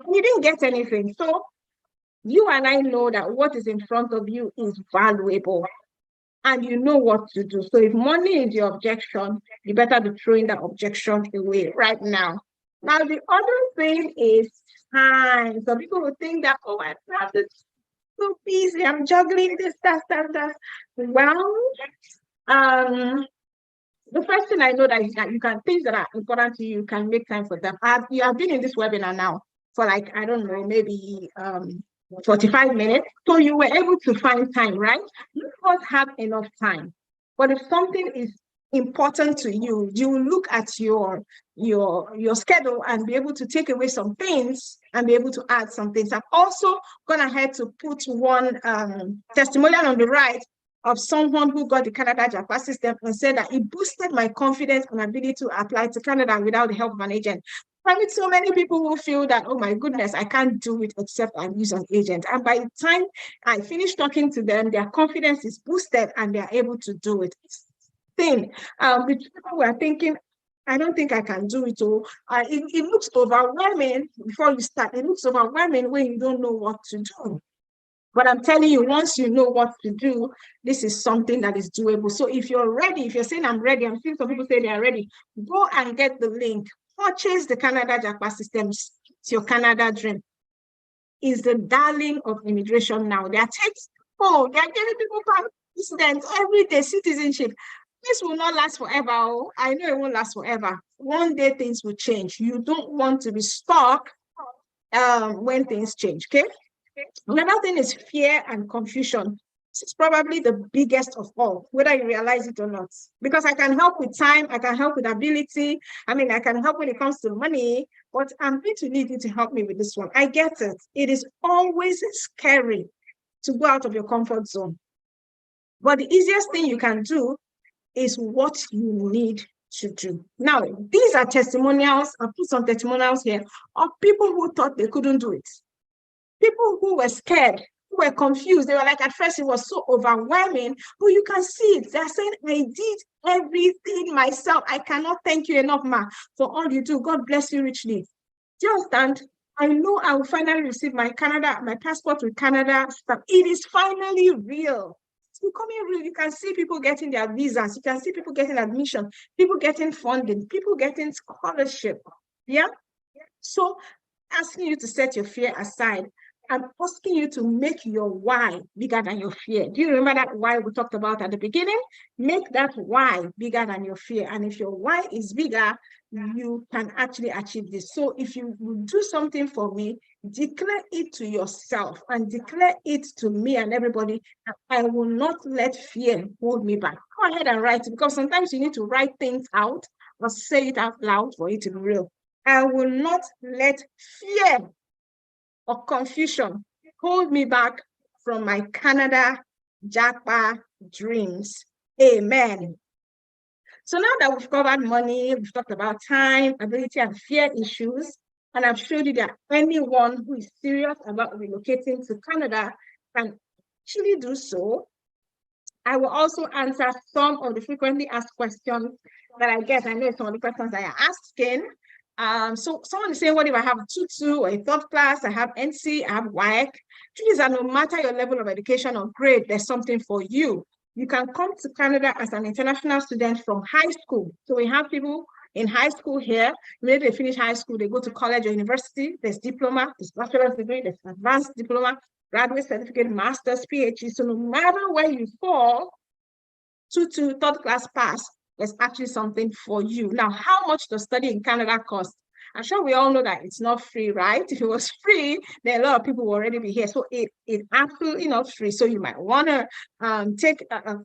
You didn't get anything. So you and I know that what is in front of you is valuable. And you know what to do. So if money is your objection, you better be throwing that objection away right now. Now, the other thing is time. So people will think that, oh, I have this so busy. I'm juggling this, that. Well, the first thing I know that you can things that are important to you, you can make time for them. You have been in this webinar now for like, I don't know, maybe 45 minutes. So you were able to find time, right? You must have enough time. But if something is important to you, you will look at your schedule and be able to take away some things and be able to add some things. I've also gone ahead to put one testimonial on the right of someone who got the Canada JAPA system and said that it boosted my confidence and ability to apply to Canada without the help of an agent. I mean, so many people who feel that, oh my goodness, I can't do it except I use an agent. And by the time I finish talking to them, their confidence is boosted and they're able to do it. Thing, which people were thinking, I don't think I can do it. So it looks overwhelming before you start. It looks overwhelming when you don't know what to do. But I'm telling you, once you know what to do, this is something that is doable. So if you're ready, if you're saying I'm ready, I'm seeing some people say they are ready, go and get the link. Purchase the Canada JAPA system. It's your Canada dream. Is the darling of immigration now. They are giving people precedent every day, citizenship. This will not last forever. Oh, I know it won't last forever. One day things will change. You don't want to be stuck when things change, okay? Another thing is fear and confusion. This is probably the biggest of all, whether you realize it or not. Because I can help with time, I can help with ability. I mean, I can help when it comes to money, but I'm going to need you to help me with this one. I get it. It is always scary to go out of your comfort zone. But the easiest thing you can do is what you need to do. Now, these are testimonials. I'll put some testimonials here of people who thought they couldn't do it. People who were scared, who were confused. They were like, at first it was so overwhelming, but you can see it. They're saying, I did everything myself. I cannot thank you enough, ma, for all you do. God bless you richly. Do you understand? I know I will finally receive my passport with Canada stuff. It is finally real. It's becoming real. You can see people getting their visas. You can see people getting admission, people getting funding, people getting scholarship. Yeah? So asking you to set your fear aside. I'm asking you to make your why bigger than your fear. Do you remember that why we talked about at the beginning? Make that why bigger than your fear. And if your why is bigger, you can actually achieve this. So if you will do something for me, declare it to yourself and declare it to me and everybody. I will not let fear hold me back. Go ahead and write it, because sometimes you need to write things out or say it out loud for it to be real. I will not let fear or confusion hold me back from my Canada JAPA dreams. Amen. So now that we've covered money, we've talked about time, ability, and fear issues, and I've showed you that anyone who is serious about relocating to Canada can actually do so. I will also answer some of the frequently asked questions that I get. I know some of the questions I are asking. So someone is saying, what if I have a 2-2 or a third class? I have NC, I have WAEC. Please, no matter your level of education or grade, there's something for you. You can come to Canada as an international student from high school. So we have people in high school here. When they finish high school, they go to college or university. There's diploma, there's bachelor's degree, there's advanced diploma. graduate certificate, master's, PhD. So no matter where you fall, 2 to third class pass is actually something for you. Now, how much does study in Canada cost? I'm sure we all know that it's not free, right? If it was free, then a lot of people will already be here. So it's absolutely not free. So you might want to take a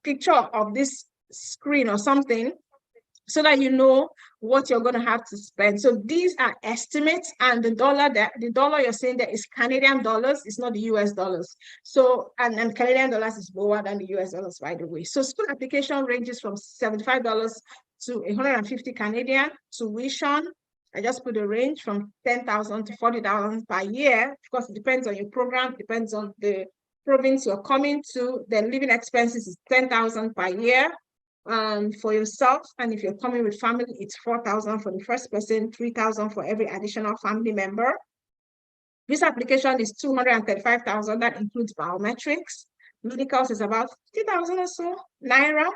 picture of this screen or something so that you know what you're going to have to spend. So these are estimates, and the dollar you're saying there is Canadian dollars, it's not the US dollars. So and Canadian dollars is lower than the US dollars, by the way. So school application ranges from $75 to 150 Canadian. Tuition, I just put a range from 10,000 to 40,000 per year. Of course, it depends on your program, depends on the province you're coming to. Then living expenses is 10,000 per year for yourself, and if you're coming with family, it's 4,000 for the first person, 3,000 for every additional family member. This application is 235,000. That includes biometrics. Medicals is about 50,000 or so naira.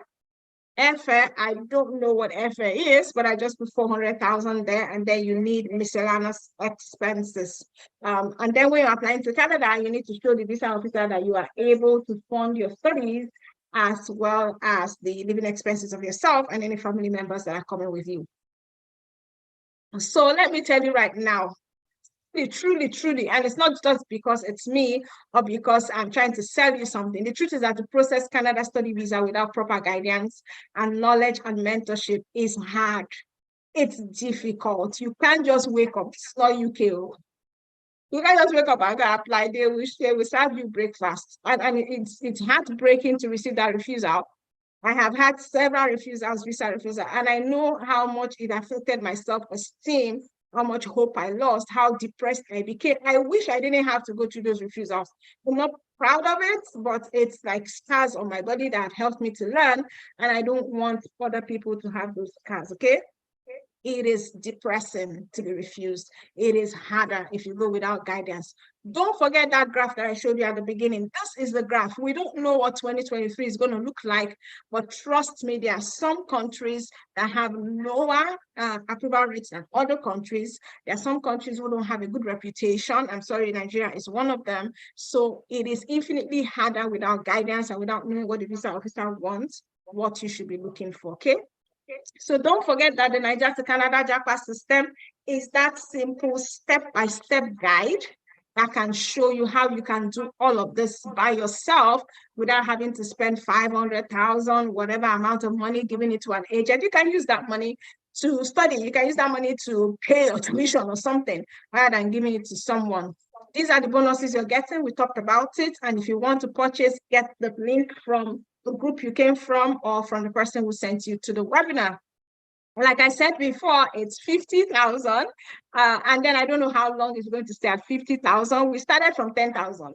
Airfare, I don't know what airfare is, but I just put 400,000 there, and then you need miscellaneous expenses. And then when you're applying to Canada, you need to show the visa officer that you are able to fund your studies, as well as the living expenses of yourself and any family members that are coming with you. So let me tell you right now, truly, and it's not just because it's me or because I'm trying to sell you something. The truth is that to process Canada study visa without proper guidance and knowledge and mentorship is hard. It's difficult. You can't just wake up. It's not UK. You can't just wake up and go apply. They will serve you breakfast. And it's heartbreaking to receive that refusal. I have had several refusals, visa refusal, and I know how much it affected my self-esteem, how much hope I lost, how depressed I became. I wish I didn't have to go through those refusals. I'm not proud of it, but it's like scars on my body that have helped me to learn, and I don't want other people to have those scars, okay? It is depressing to be refused. It is harder if you go without guidance. Don't forget that graph that I showed you at the beginning. This is the graph. We don't know what 2023 is going to look like, but trust me, there are some countries that have lower approval rates than other countries. There are some countries who don't have a good reputation. I'm sorry, Nigeria is one of them. So it is infinitely harder without guidance and without knowing what the visa officer wants, what you should be looking for, okay? So don't forget that the Nigeria to Canada JAPA system is that simple step-by-step guide that can show you how you can do all of this by yourself without having to spend 500,000, whatever amount of money, giving it to an agent. You can use that money to study. You can use that money to pay your tuition or something rather than giving it to someone. These are the bonuses you're getting. We talked about it. And if you want to purchase, get the link from the group you came from or from the person who sent you to the webinar. Like I said before, it's 50,000. And then I don't know how long it's going to stay at 50,000. We started from 10,000.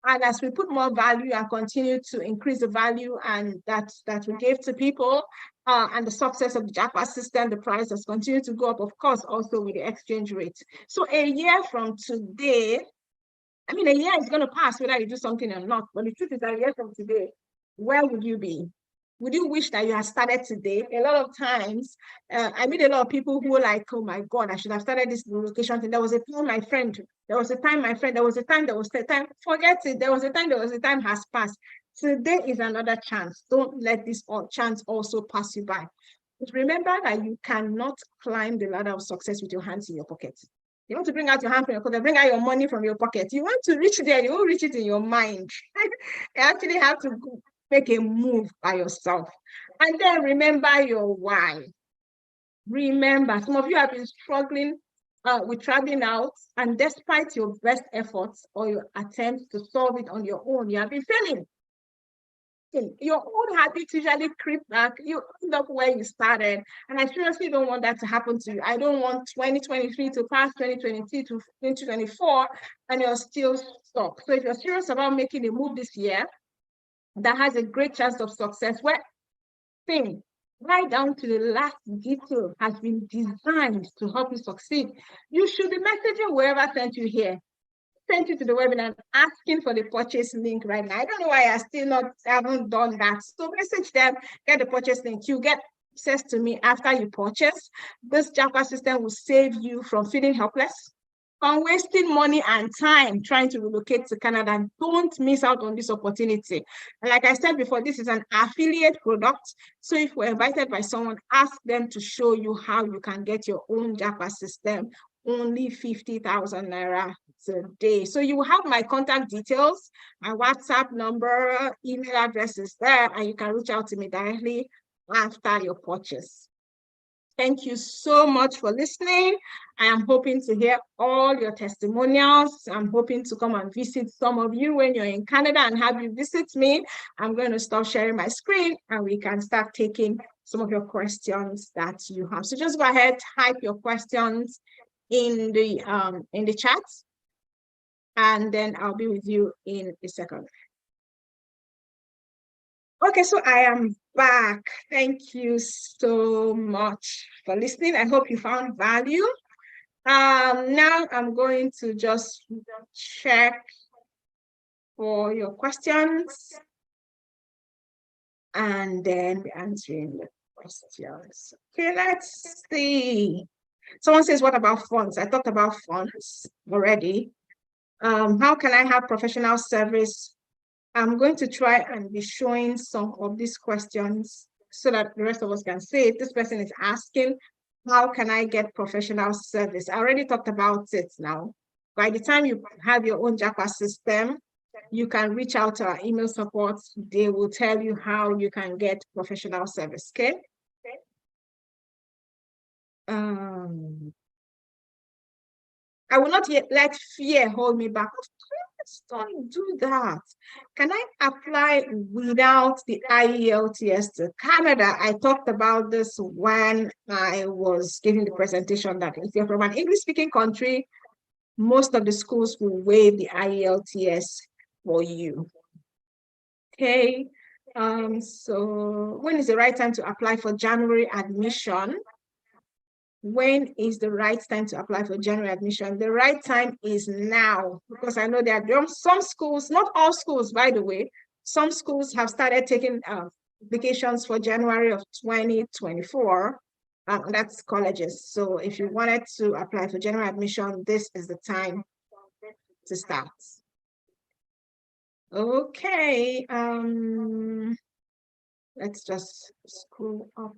And as we put more value and continue to increase the value and that we gave to people and the success of the JAPA system, the price has continued to go up, of course, also with the exchange rate. So a year from today, I mean, a year is going to pass whether you do something or not. But the truth is that a year from today, where would you be? Would you wish that you had started today? A lot of times, I meet a lot of people who are like, oh my God, I should have started this relocation thing. There was a time, my friend, there was a time, forget it. There was a time has passed. Today is another chance. Don't let this chance also pass you by. But remember that you cannot climb the ladder of success with your hands in your pocket. You want to bring out your hand from your pocket, bring out your money from your pocket. You want to reach there, you won't reach it in your mind. You actually have to make a move by yourself. And then remember your why. Remember, some of you have been struggling with traveling out, and despite your best efforts or your attempts to solve it on your own, you have been failing. Your own habits usually creep back. You end up where you started. And I seriously don't want that to happen to you. I don't want 2023 to pass 2022 to 2024 and you're still stuck. So if you're serious about making a move this year, that has a great chance of success, where thing right down to the last detail has been designed to help you succeed. You should be messaging whoever sent you here, sent you to the webinar, asking for the purchase link right now. I don't know why I haven't done that. So message them, get the purchase link. You get access to me after you purchase. This JAPA system will save you from feeling helpless, on wasting money and time trying to relocate to Canada. Don't miss out on this opportunity. And like I said before, this is an affiliate product. So if we're invited by someone, ask them to show you how you can get your own JAPA system, only 50,000 Naira today. So you will have my contact details, my WhatsApp number, email address is there, and you can reach out to me directly after your purchase. Thank you so much for listening. I am hoping to hear all your testimonials. I'm hoping to come and visit some of you when you're in Canada and have you visit me. I'm going to stop sharing my screen and we can start taking some of your questions that you have. So just go ahead, type your questions in the chat, and then I'll be with you in a second. Okay, so I am back. Thank you so much for listening. I hope you found value. Now I'm going to just check for your questions and then answering the questions. Okay, let's see. Someone says, what about funds? I talked about funds already. How can I have professional service? I'm going to try and be showing some of these questions so that the rest of us can see it. This person is asking, how can I get professional service? I already talked about it now. By the time you have your own JAPA system, you can reach out to our email support. They will tell you how you can get professional service, okay? I will not let fear hold me back. Don't do that. Can I apply without the IELTS to Canada? I talked about this when I was giving the presentation that if you're from an English-speaking country, most of the schools will waive the IELTS for you. Okay. So when is the right time to apply for January admission? When is the right time to apply for January admission? The right time is now, because I know there are some schools, not all schools, by the way, some schools have started taking applications for January of 2024. That's colleges. So if you wanted to apply for January admission, this is the time to start. Okay. Let's just scroll up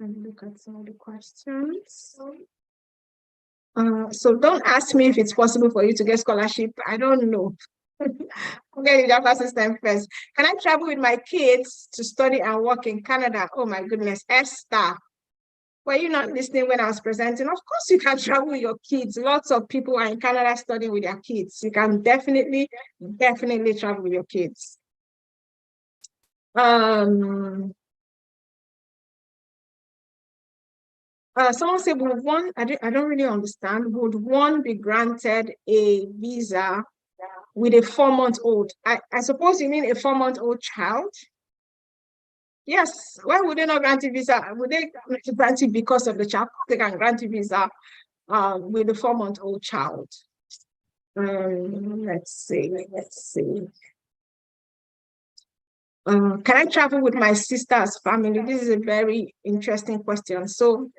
and look at some of the questions. So don't ask me if it's possible for you to get scholarship. I don't know. Okay, the JAPA system first. Can I travel with my kids to study and work in Canada? Oh my goodness, Esther. Were you not listening when I was presenting? Of course you can travel with your kids. Lots of people are in Canada studying with their kids. You can definitely travel with your kids. Someone said, would one, I don't really understand, would one be granted a visa with a 4-month-old? I suppose you mean a 4-month-old child? Yes, why would they not grant a visa? Would they grant it because of the child? They can grant a visa with a 4-month-old child. Let's see. Can I travel with my sister's family? This is a very interesting question. So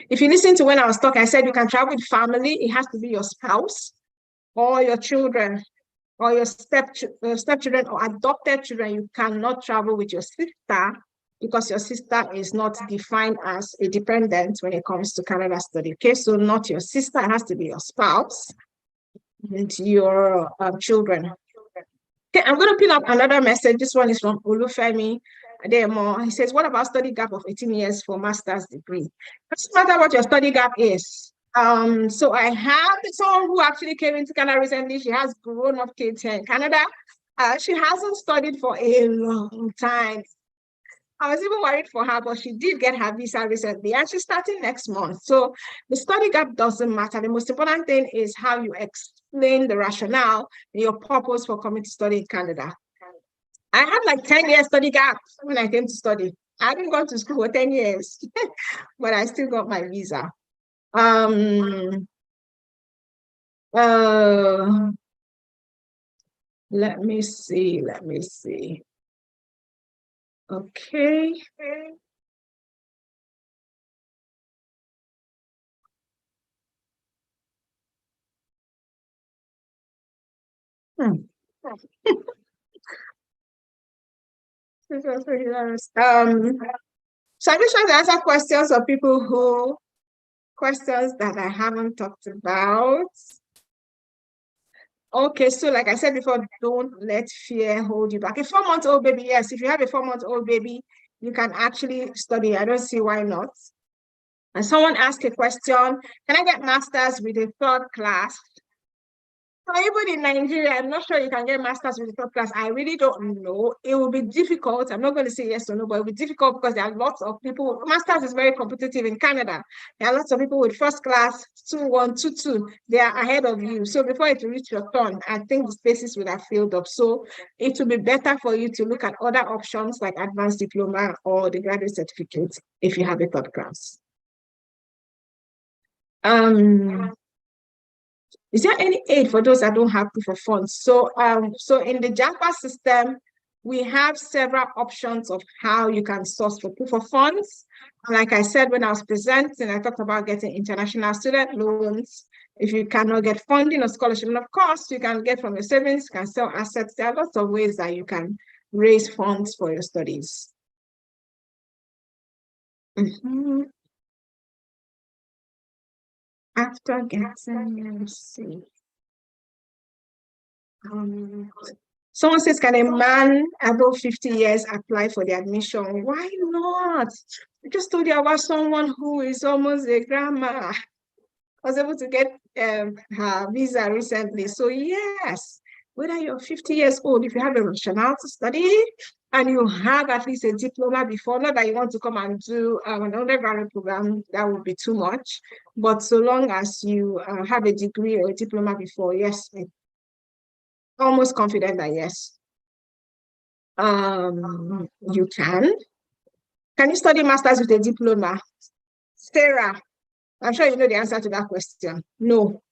if you listen to when I was talking, I said you can travel with family. It has to be your spouse or your children or your stepchildren or adopted children. You cannot travel with your sister because your sister is not defined as a dependent when it comes to Canada study. Okay, so not your sister, it has to be your spouse and your children. Okay, I'm going to pin up another message. This one is from Olufemi Ademo. He says, what about study gap of 18 years for master's degree? It doesn't matter what your study gap is. So I have someone who actually came into Canada recently. She has grown-up kids here in Canada. She hasn't studied for a long time. I was even worried for her, but she did get her visa recently, and she's starting next month. So the study gap doesn't matter. The most important thing is how you explain the rationale and your purpose for coming to study in Canada. I had like 10 years study gap when I came to study. I didn't go to school for 10 years, but I still got my visa. Let me see. Okay. Hmm. This was really hilarious. So I'm just trying to answer questions of people who questions that I haven't talked about. Okay, so like I said before, don't let fear hold you back. A 4-month-old baby, yes, if you have a 4-month-old baby, you can actually study. I don't see why not. And someone asked a question, can I get master's with a third class? So even in Nigeria, I'm not sure you can get masters with the third class. I really don't know. It will be difficult. I'm not going to say yes or no, but it will be difficult because there are lots of people. Masters is very competitive in Canada. There are lots of people with first class, 2-1, 2-2. They are ahead of you. So before it reach your turn, I think the spaces would have filled up. So it will be better for you to look at other options like advanced diploma or the graduate certificate if you have a third class. Is there any aid for those that don't have proof of funds? So in the JAPA system, we have several options of how you can source for proof of funds. Like I said, when I was presenting, I talked about getting international student loans. If you cannot get funding or scholarship, and of course, you can get from your savings, you can sell assets. There are lots of ways that you can raise funds for your studies. After getting, let's see. Someone says, can a man above 50 years apply for the admission? Why not? I just told you about someone who is almost a grandma. Was able to get her visa recently. So yes, whether you're 50 years old, if you have a rationale to study and you have at least a diploma before, not that you want to come and do an undergraduate program, that would be too much. But so long as you have a degree or a diploma before, yes, almost confident that yes, you can. Can you study masters with a diploma? Sarah, I'm sure you know the answer to that question. No,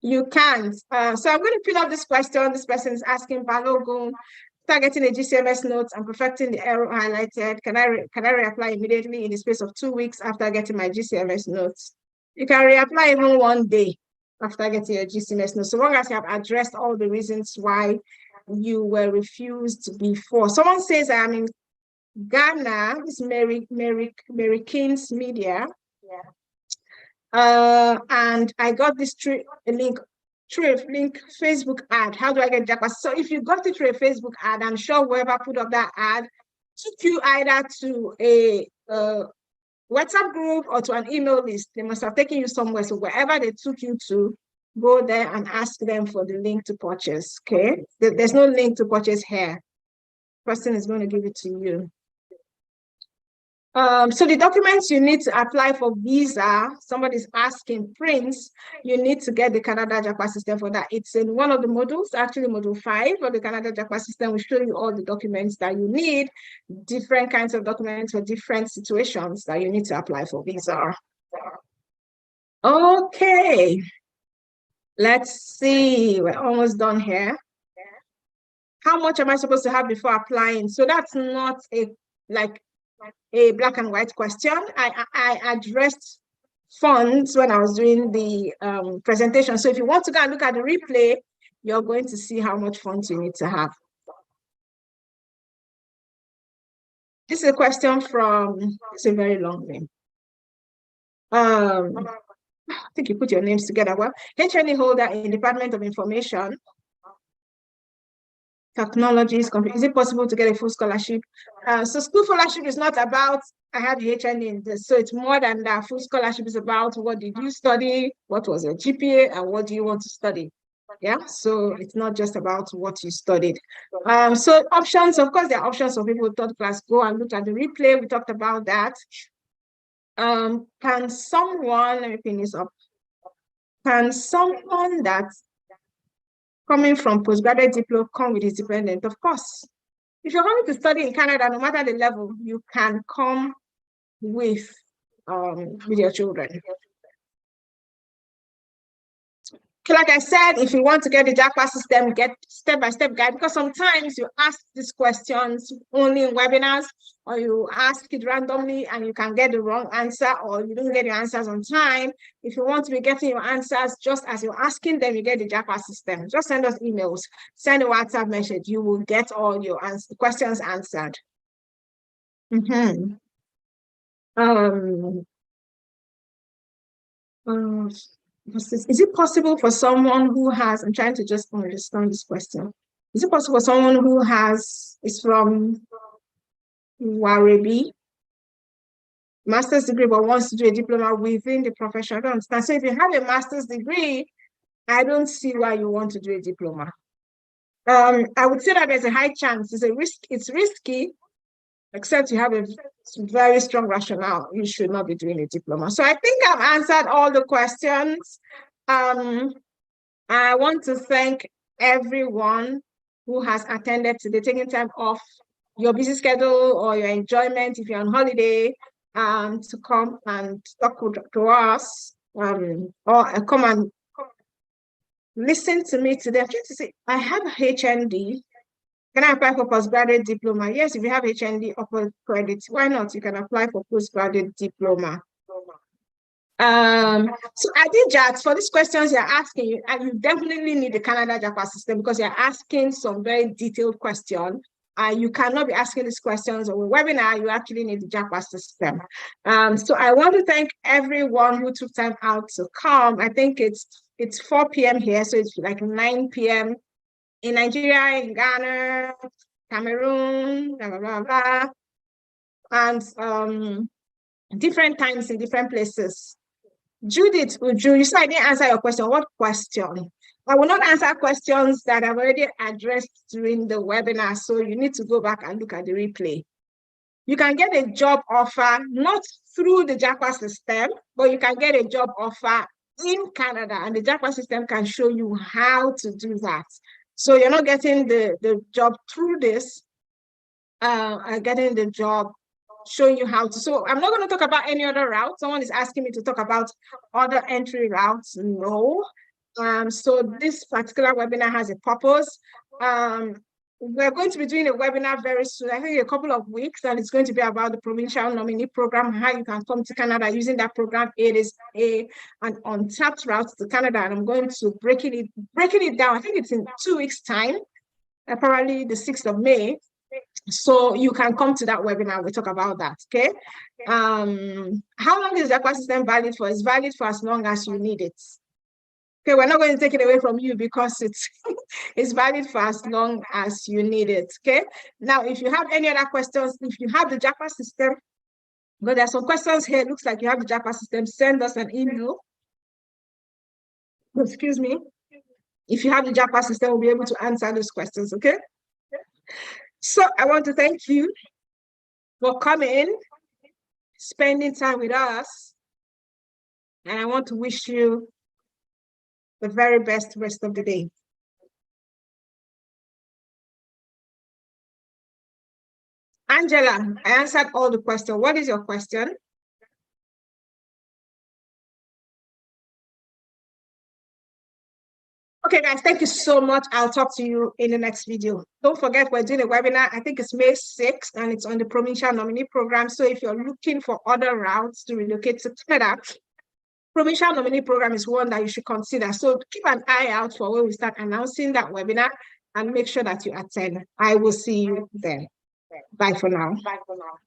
you can't. So I'm going to fill up this question. This person is asking Balogun, start getting a GCMS note and perfecting the error highlighted. Can I reapply immediately in the space of 2 weeks after getting my GCMS notes? You can reapply even 1 day after getting your GCMS notes, so long as you have addressed all the reasons why you were refused before. Someone says I'm in Ghana. This is Mary King's Media. Yeah. And I got this link Facebook ad. How do I get JAPA? So if you got it through a Facebook ad, I'm sure whoever put up that ad took you either to a WhatsApp group or to an email list. They must have taken you somewhere. So wherever they took you to, go there and ask them for the link to purchase. Okay, there's no link to purchase here. Person is going to give it to you. So the documents you need to apply for visa, somebody's asking Prince, you need to get the Canada JAPA system for that. It's in one of the modules, actually module 5 of the Canada JAPA system will show you all the documents that you need, different kinds of documents for different situations that you need to apply for visa. Okay, let's see, we're almost done here. How much am I supposed to have before applying? So that's not a black and white question. I addressed funds when I was doing the presentation. So if you want to go and look at the replay, you're going to see how much funds you need to have. This is a question from, it's a very long name. I think you put your names together. Well, HNE holder in Department of Information Technologies, is it possible to get a full scholarship? So school scholarship is not about, I have the HND in this, so it's more than that. Full scholarship is about what did you study, what was your GPA, and what do you want to study? Yeah, so it's not just about what you studied. So options, of course, there are options for people third class. Go and look at the replay. We talked about that. Can someone, let me pin this up. Can someone that's coming from postgraduate diploma come with his dependent? Of course. If you're going to study in Canada, no matter the level, you can come with your children. Like I said, if you want to get the JAPA system, get step-by-step guide, because sometimes you ask these questions only in webinars, or you ask it randomly and you can get the wrong answer, or you don't get your answers on time. If you want to be getting your answers just as you're asking them, you get the JAPA system. Just send us emails, send a WhatsApp message. You will get all your questions answered. Is it possible for someone who has, I'm trying to just understand this question. Is it possible for someone who is from Warebi, master's degree, but wants to do a diploma within the profession? I don't understand. So if you have a master's degree, I don't see why you want to do a diploma. I would say that there's a high chance, it's risky, except you have a very strong rationale, you should not be doing a diploma. So I think I've answered all the questions. I want to thank everyone who has attended today, taking time off your busy schedule or your enjoyment if you're on holiday, to come and talk to us, or come and listen to me today. I'm trying to say, I have HND. Can I apply for postgraduate diploma? Yes, if you have HND upper credit, why not? You can apply for postgraduate diploma. So I did that for these questions you're asking, and you definitely need the Canada JAPA system because you're asking some very detailed questions. You cannot be asking these questions on a webinar. You actually need the JAPA system. So I want to thank everyone who took time out to come. I think it's 4 p.m. here, so it's like 9 p.m. in Nigeria, in Ghana, Cameroon, blah, blah, blah, blah, and different times in different places. Judith, you said I didn't answer your question. What question? I will not answer questions that I've already addressed during the webinar, so you need to go back and look at the replay. You can get a job offer, not through the JAPA system, but you can get a job offer in Canada, and the JAPA system can show you how to do that. So you're not getting the job through this, getting the job showing you how to. So I'm not going to talk about any other route. Someone is asking me to talk about other entry routes. No. So this particular webinar has a purpose. We're going to be doing a webinar very soon, I think a couple of weeks, and it's going to be about the provincial nominee program, how you can come to Canada using that program. It is an untapped route to Canada, and I'm going to breaking it down. I think it's in 2 weeks' time, probably the 6th of May. So you can come to that webinar. We'll talk about that. Okay. How long is the JAPA system valid for? It's valid for as long as you need it. Okay, we're not going to take it away from you because it's valid for as long as you need it. Okay. Now, if you have any other questions, if you have the JAPA system, but there's some questions here. It looks like you have the JAPA system. Send us an email. Excuse me. If you have the JAPA system, we'll be able to answer those questions. Okay. So I want to thank you for coming, spending time with us, and I want to wish you the very best rest of the day. Angela, I answered all the questions. What is your question? Okay, guys, thank you so much. I'll talk to you in the next video. Don't forget, we're doing a webinar. I think it's May 6th, and it's on the provincial nominee program. So if you're looking for other routes to relocate to Canada, provincial nominee program is one that you should consider. So keep an eye out for when we start announcing that webinar, and make sure that you attend. I will see you there. Bye for now. Bye for now.